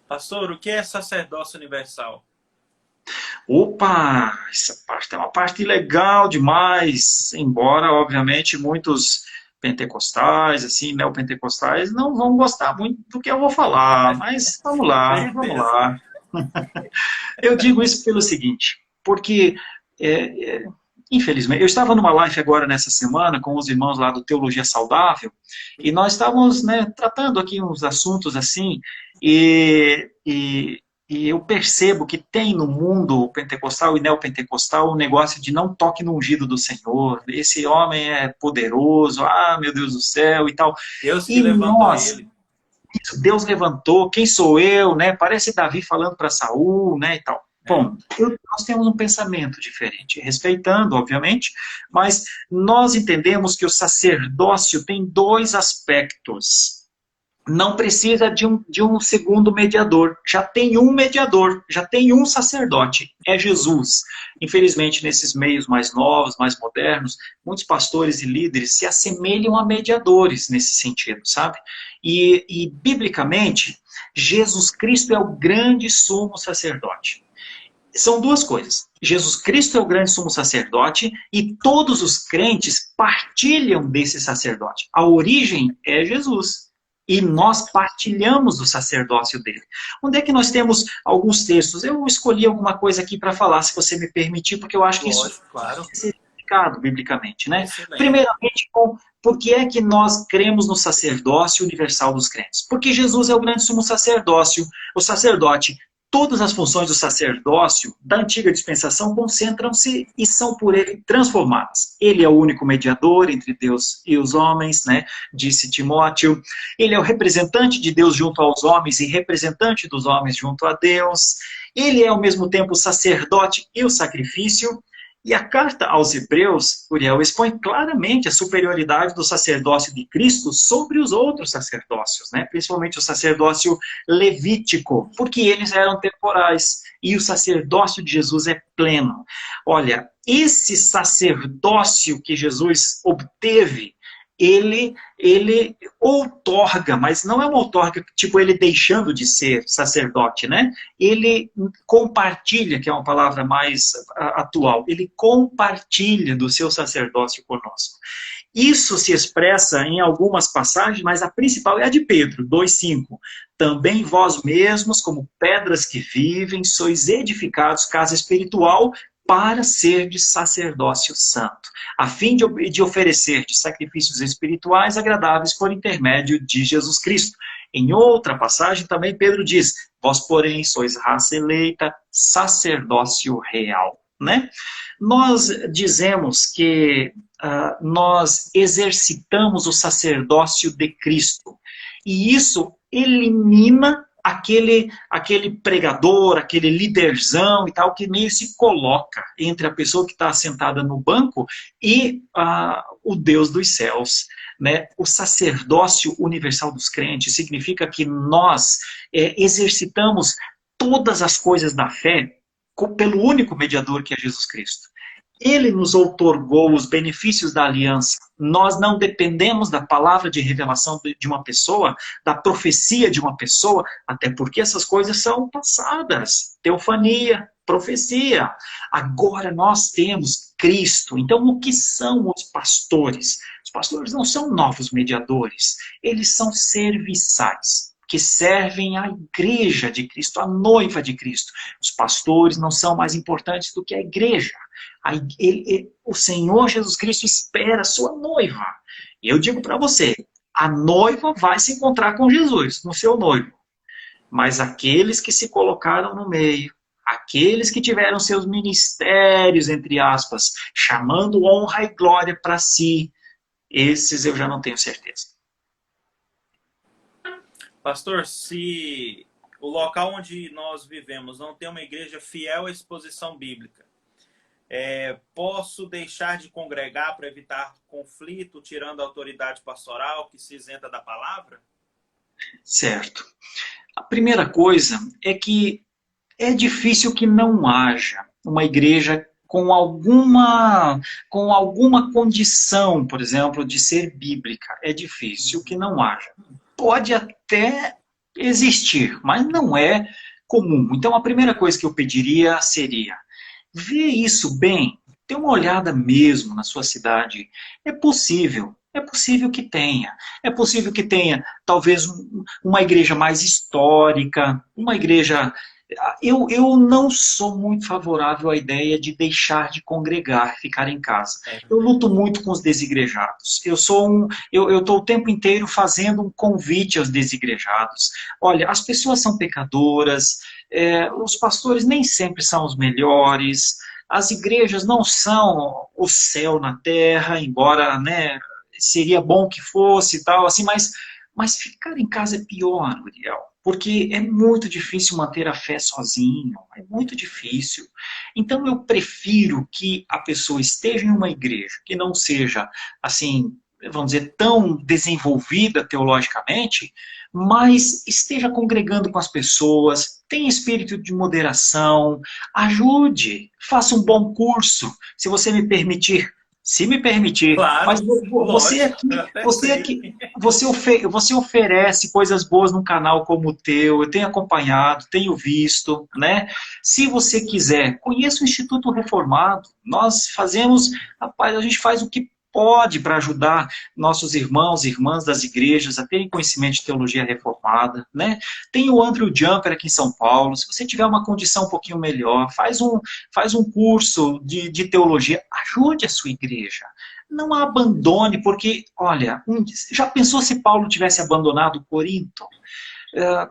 Speaker 1: Pastor, o que é sacerdócio universal?
Speaker 2: Opa, essa parte é uma parte legal demais, embora, obviamente, muitos pentecostais, assim, neopentecostais, não vão gostar muito do que eu vou falar, mas vamos lá. Eu digo isso pelo seguinte, porque, infelizmente, eu estava numa live agora nessa semana com os irmãos lá do Teologia Saudável, e nós estávamos, né, tratando aqui uns assuntos assim, e E eu percebo que tem no mundo pentecostal e neopentecostal um negócio de não toque no ungido do Senhor. Esse homem é poderoso, ah, meu Deus do céu e tal.
Speaker 1: Deus que
Speaker 2: E
Speaker 1: levantou
Speaker 2: nós,
Speaker 1: ele.
Speaker 2: Deus levantou, quem sou eu, né? Parece Davi falando para Saul, né, e tal.
Speaker 1: É.
Speaker 2: Bom, nós temos um pensamento diferente, respeitando, obviamente, mas nós entendemos que o sacerdócio tem dois aspectos. Não precisa de um segundo mediador. Já tem um mediador, já tem um sacerdote, é Jesus. Infelizmente, nesses meios mais novos, mais modernos, muitos pastores e líderes se assemelham a mediadores nesse sentido, sabe? Biblicamente, Jesus Cristo é o grande sumo sacerdote. São duas coisas. Jesus Cristo é o grande sumo sacerdote e todos os crentes partilham desse sacerdote. A origem é Jesus. E nós partilhamos do sacerdócio dele. Onde é que nós temos alguns textos? Eu escolhi alguma coisa aqui para falar, se você me permitir, porque eu acho que isso
Speaker 1: Lógico, claro.
Speaker 2: é explicado biblicamente, né?
Speaker 1: Excelente.
Speaker 2: Primeiramente, por que é que nós cremos no sacerdócio universal dos crentes? Porque Jesus é o grande sumo sacerdócio, o sacerdote. Todas as funções do sacerdócio da antiga dispensação concentram-se e são por ele transformadas. Ele é o único mediador entre Deus e os homens, né? Disse Timóteo. Ele é o representante de Deus junto aos homens e representante dos homens junto a Deus. Ele é ao mesmo tempo o sacerdote e o sacrifício. E a carta aos Hebreus, Uriel, expõe claramente a superioridade do sacerdócio de Cristo sobre os outros sacerdócios, né? Principalmente o sacerdócio levítico, porque eles eram temporais e o sacerdócio de Jesus é pleno. Olha, esse sacerdócio que Jesus obteve, ele outorga, mas não é uma outorga tipo ele deixando de ser sacerdote, né? Ele compartilha, que é uma palavra mais atual, ele compartilha do seu sacerdócio conosco. Isso se expressa em algumas passagens, mas a principal é a de Pedro, 2,5. Também vós mesmos, como pedras que vivem, sois edificados casa espiritual para ser de sacerdócio santo, a fim de oferecer de sacrifícios espirituais agradáveis por intermédio de Jesus Cristo. Em outra passagem também Pedro diz, vós porém sois raça eleita, sacerdócio real. Né? Nós dizemos que nós exercitamos o sacerdócio de Cristo, e isso elimina aquele pregador, aquele líderzão e tal, que meio se coloca entre a pessoa que está sentada no banco e o Deus dos céus. Né? O sacerdócio universal dos crentes significa que nós exercitamos todas as coisas da fé pelo único mediador que é Jesus Cristo. Ele nos outorgou os benefícios da aliança. Nós não dependemos da palavra de revelação de uma pessoa, da profecia de uma pessoa, até porque essas coisas são passadas. Teofania, profecia. Agora nós temos Cristo. Então, o que são os pastores? Os pastores não são novos mediadores. Eles são serviçais, que servem à igreja de Cristo, à noiva de Cristo. Os pastores não são mais importantes do que a igreja. O Senhor Jesus Cristo espera a sua noiva. E eu digo para você, a noiva vai se encontrar com Jesus, no seu noivo. Mas aqueles que se colocaram no meio, aqueles que tiveram seus ministérios, entre aspas, chamando honra e glória para si, esses eu já não tenho certeza.
Speaker 1: Pastor, se o local onde nós vivemos não tem uma igreja fiel à exposição bíblica, posso deixar de congregar para evitar conflito, tirando a autoridade pastoral que se isenta da palavra?
Speaker 2: Certo. A primeira coisa é que é difícil que não haja uma igreja com alguma condição, por exemplo, de ser bíblica. É difícil que não haja. Pode até existir, mas não é comum. Então, a primeira coisa que eu pediria seria, vê isso bem, dê uma olhada mesmo na sua cidade. É possível que tenha. É possível que tenha, talvez, uma igreja mais histórica, uma igreja Eu não sou muito favorável à ideia de deixar de congregar, ficar em casa.
Speaker 1: É
Speaker 2: Eu
Speaker 1: verdade.
Speaker 2: luto muito com os desigrejados. Eu estou o tempo inteiro fazendo um convite aos desigrejados. Olha, as pessoas são pecadoras, os pastores nem sempre são os melhores, as igrejas não são o céu na terra, embora, né, seria bom que fosse e tal, assim, mas ficar em casa é pior, Uriel, porque é muito difícil manter a fé sozinho, é muito difícil. Então eu prefiro que a pessoa esteja em uma igreja que não seja, assim, vamos dizer, tão desenvolvida teologicamente, mas esteja congregando com as pessoas, tenha espírito de moderação, ajude, faça um bom curso, se você me permitir. Se me permitir, mas
Speaker 1: Claro,
Speaker 2: você
Speaker 1: lógico, eu
Speaker 2: aqui,
Speaker 1: até
Speaker 2: você
Speaker 1: sei.
Speaker 2: aqui, você oferece coisas boas num canal como o teu, eu tenho acompanhado, tenho visto, né? Se você quiser, conheça o Instituto Reformado. Nós fazemos, rapaz, a gente faz o que pode para ajudar nossos irmãos e irmãs das igrejas a terem conhecimento de teologia reformada, né? Tem o Andrew Jumper aqui em São Paulo. Se você tiver uma condição um pouquinho melhor, faz um curso de teologia, ajude a sua igreja. Não a abandone, porque, olha, já pensou se Paulo tivesse abandonado Corinto?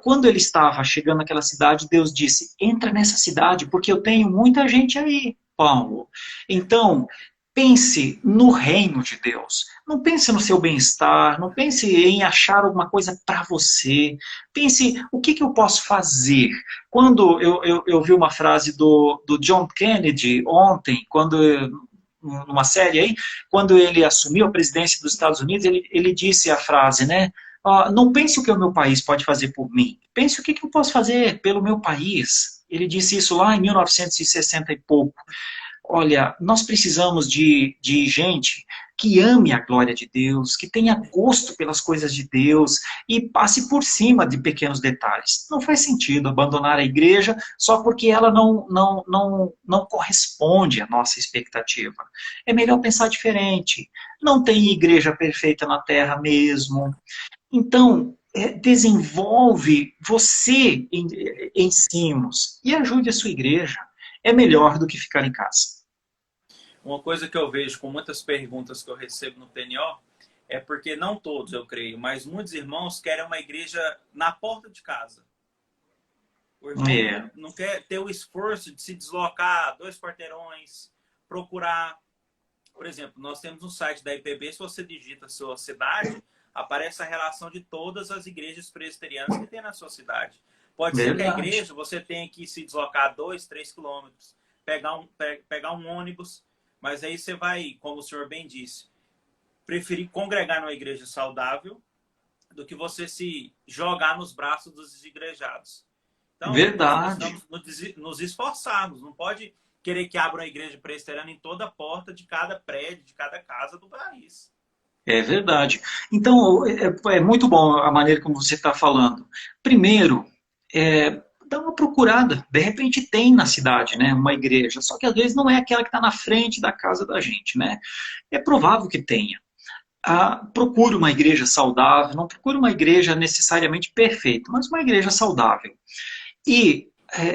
Speaker 2: Quando ele estava chegando naquela cidade, Deus disse: entra nessa cidade, porque eu tenho muita gente aí, Paulo. Então, pense no reino de Deus. Não pense no seu bem-estar, não pense em achar alguma coisa para você. Pense, o que, que eu posso fazer? Quando eu vi uma frase do John Kennedy ontem, numa série aí, quando ele assumiu a presidência dos Estados Unidos, ele disse a frase, né? Não pense o que o meu país pode fazer por mim. Pense o que, que eu posso fazer pelo meu país. Ele disse isso lá em 1960 e pouco. Olha, nós precisamos de gente que ame a glória de Deus, que tenha gosto pelas coisas de Deus e passe por cima de pequenos detalhes. Não faz sentido abandonar a igreja só porque ela não corresponde à nossa expectativa. É melhor pensar diferente. Não tem igreja perfeita na terra mesmo. Então, desenvolve você ensinos e ajude a sua igreja. É melhor do que ficar em casa.
Speaker 1: Uma coisa que eu vejo com muitas perguntas que eu recebo no PNO é porque não todos, eu creio, mas muitos irmãos querem uma igreja na porta de casa. O irmão
Speaker 2: É,
Speaker 1: não quer ter o esforço de se deslocar 2 quarteirões, procurar. Por exemplo, nós temos um site da IPB, se você digita a sua cidade, aparece a relação de todas as igrejas presbiterianas que tem na sua cidade. Pode ser que a
Speaker 2: verdade.
Speaker 1: igreja você tenha que se deslocar 2, 3 quilômetros, pegar um ônibus, mas aí você vai, como o senhor bem disse, preferir congregar numa igreja saudável do que você se jogar nos braços dos desigrejados. Então, nós
Speaker 2: Verdade.
Speaker 1: precisamos nos esforçarmos. Não pode querer que abra uma igreja presbiteriana em toda a porta de cada prédio, de cada casa do país.
Speaker 2: É verdade. Então, é muito bom a maneira como você está falando. Primeiro, dá uma procurada. De repente tem na cidade, né, uma igreja. Só que às vezes não é aquela que está na frente da casa da gente, né? É provável que tenha. Procure uma igreja saudável. Não procure uma igreja necessariamente perfeita, mas uma igreja saudável. E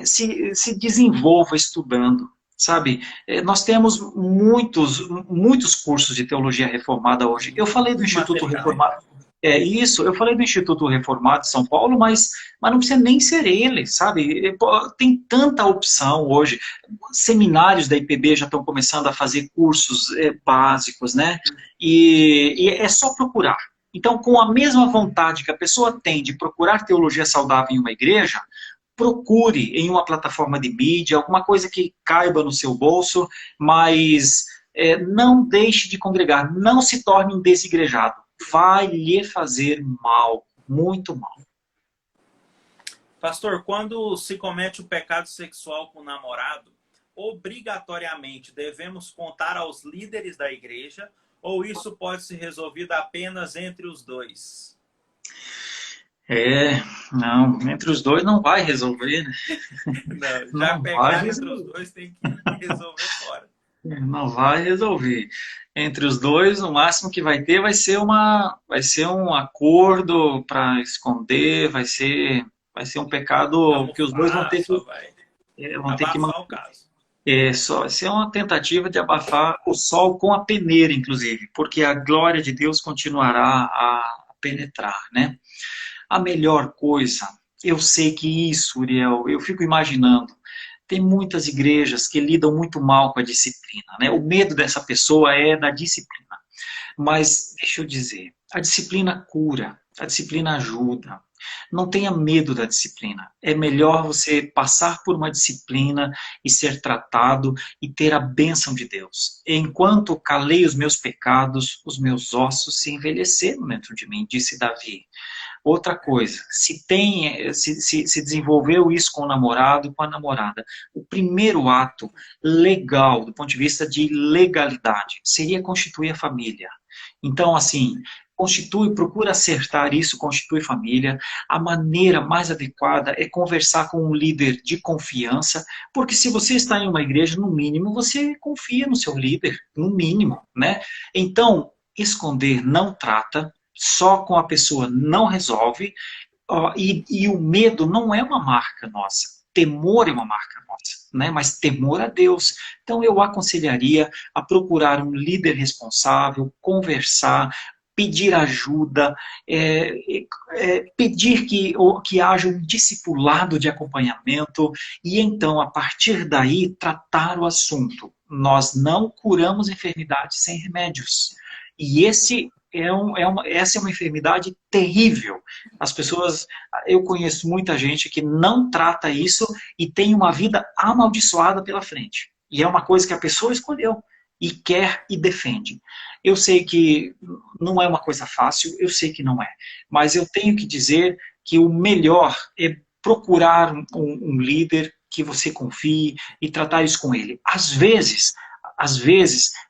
Speaker 2: se desenvolva estudando. Sabe, nós temos muitos cursos de teologia reformada hoje. Eu falei do
Speaker 1: Muito
Speaker 2: Instituto
Speaker 1: material.
Speaker 2: Reformado. É isso, eu falei do Instituto Reformado de São Paulo, mas não precisa nem ser ele, sabe? Tem tanta opção hoje. Seminários da IPB já estão começando a fazer cursos básicos, né? E é só procurar. Então, com a mesma vontade que a pessoa tem de procurar teologia saudável em uma igreja, procure em uma plataforma de mídia, alguma coisa que caiba no seu bolso, mas não deixe de congregar, não se torne um desigrejado. Vai lhe fazer mal, muito mal.
Speaker 1: Pastor, quando se comete o pecado sexual com o namorado, obrigatoriamente devemos contar aos líderes da igreja ou isso pode ser resolvido apenas entre os dois?
Speaker 2: Não, entre os dois não vai resolver, né?
Speaker 1: Não, já
Speaker 2: Não vai
Speaker 1: pecaram entre os
Speaker 2: resolver.
Speaker 1: dois, tem que resolver fora.
Speaker 2: Não vai resolver. Entre os dois, o máximo que vai ter vai ser um acordo para esconder, Vai ser um pecado que os dois
Speaker 1: Só vai
Speaker 2: vão ter que
Speaker 1: abafar o caso.
Speaker 2: só, isso é uma tentativa de abafar o sol com a peneira, inclusive, porque a glória de Deus continuará a penetrar, né? A melhor coisa, eu sei que isso, Uriel, eu fico imaginando, tem muitas igrejas que lidam muito mal com a disciplina, né? O medo dessa pessoa é da disciplina. Mas, deixa eu dizer, a disciplina cura, a disciplina ajuda. Não tenha medo da disciplina. É melhor você passar por uma disciplina e ser tratado e ter a bênção de Deus. Enquanto calei os meus pecados, os meus ossos se envelheceram dentro de mim, disse Davi. Outra coisa, se desenvolveu isso com o namorado, com a namorada, o primeiro ato legal, do ponto de vista de legalidade, seria constituir a família. Então, assim, procura acertar isso, constitui família. A maneira mais adequada é conversar com um líder de confiança, porque se você está em uma igreja, no mínimo, você confia no seu líder, no mínimo, né? Então, esconder não trata, só com a pessoa não resolve, e o medo não é uma marca nossa. Temor é uma marca nossa, né? Mas temor a Deus. Então eu aconselharia a procurar um líder responsável, conversar, pedir ajuda, pedir que haja um discipulado de acompanhamento e então, a partir daí, tratar o assunto. Nós não curamos enfermidades sem remédios. E essa é uma enfermidade terrível. As pessoas, eu conheço muita gente que não trata isso e tem uma vida amaldiçoada pela frente. E é uma coisa que a pessoa escolheu e quer e defende. Eu sei que não é uma coisa fácil, eu sei que não é. Mas eu tenho que dizer que o melhor é procurar um líder que você confie e tratar isso com ele. Às vezes,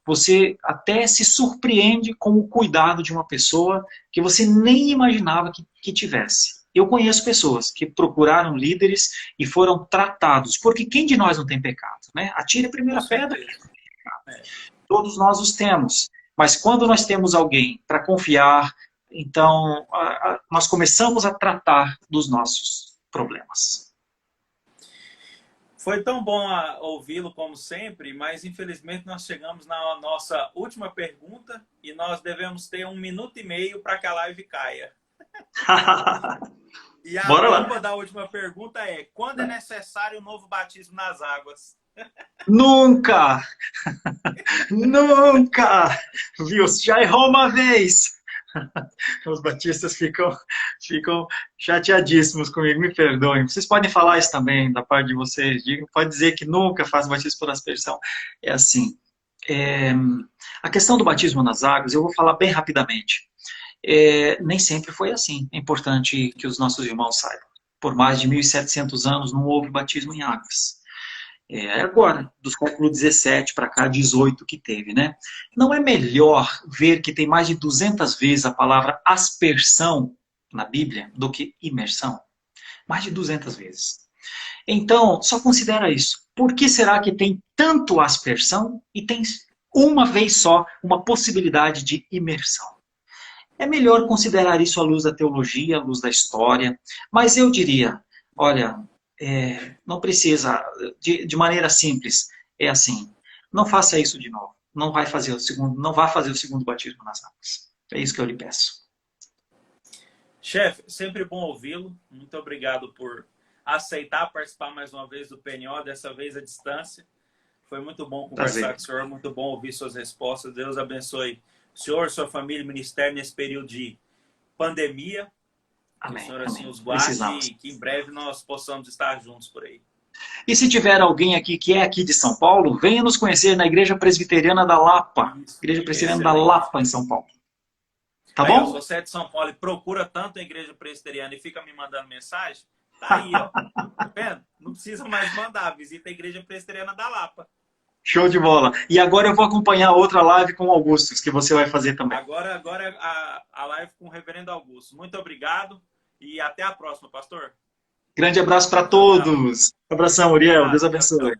Speaker 2: você até se surpreende com o cuidado de uma pessoa que você nem imaginava que tivesse. Eu conheço pessoas que procuraram líderes e foram tratados, porque quem de nós não tem pecado, né? Atire a primeira pedra. Todos nós os temos. Mas quando nós temos alguém para confiar, então nós começamos a tratar dos nossos problemas.
Speaker 1: Foi tão bom ouvi-lo como sempre, mas infelizmente nós chegamos na nossa última pergunta e nós devemos ter 1 minuto e meio para que a live caia. E a bomba da última pergunta é: quando é necessário um novo batismo nas águas?
Speaker 2: Nunca! Nunca! Viu? Já errou uma vez! Os batistas ficam chateadíssimos comigo, me perdoem. Vocês podem falar isso também da parte de vocês. Pode dizer que nunca faz batismo por aspersão. É assim. A questão do batismo nas águas, eu vou falar bem rapidamente. Nem sempre foi assim. É importante que os nossos irmãos saibam. Por mais de 1.700 anos não houve batismo em águas. Agora, do século 17 para cá, 18 que teve, né? Não é melhor ver que tem mais de 200 vezes a palavra aspersão na Bíblia do que imersão? Mais de 200 vezes. Então, só considera isso. Por que será que tem tanto aspersão e tem uma vez só uma possibilidade de imersão? É melhor considerar isso à luz da teologia, à luz da história, mas eu diria, olha, não precisa, de maneira simples, é assim, não faça isso de novo, não vai fazer o segundo batismo nas águas. É isso que eu lhe peço.
Speaker 1: Chefe, sempre bom ouvi-lo, muito obrigado por aceitar participar mais uma vez do PNO, dessa vez à distância. Foi muito bom conversar com o senhor, muito bom ouvir suas respostas. Deus abençoe o senhor, sua família e ministério nesse período de pandemia.
Speaker 2: Amém.
Speaker 1: Que o senhor assim os guarde e que em breve nós possamos estar juntos por aí.
Speaker 2: E se tiver alguém aqui que é aqui de São Paulo, venha nos conhecer na Igreja Presbiteriana da Lapa. Igreja Presbiteriana da Lapa, em São Paulo. Tá bom?
Speaker 1: Se você é de São Paulo e procura tanto a Igreja Presbiteriana e fica me mandando mensagem, tá aí, ó. Tá vendo? Não precisa mais mandar. Visita a Igreja Presbiteriana da Lapa.
Speaker 2: Show de bola. E agora eu vou acompanhar outra live com o Augustus, que você vai fazer também.
Speaker 1: Agora a live com o Reverendo Augusto. Muito obrigado e até a próxima, pastor.
Speaker 2: Grande abraço para todos. Um abração, Uriel. Deus abençoe.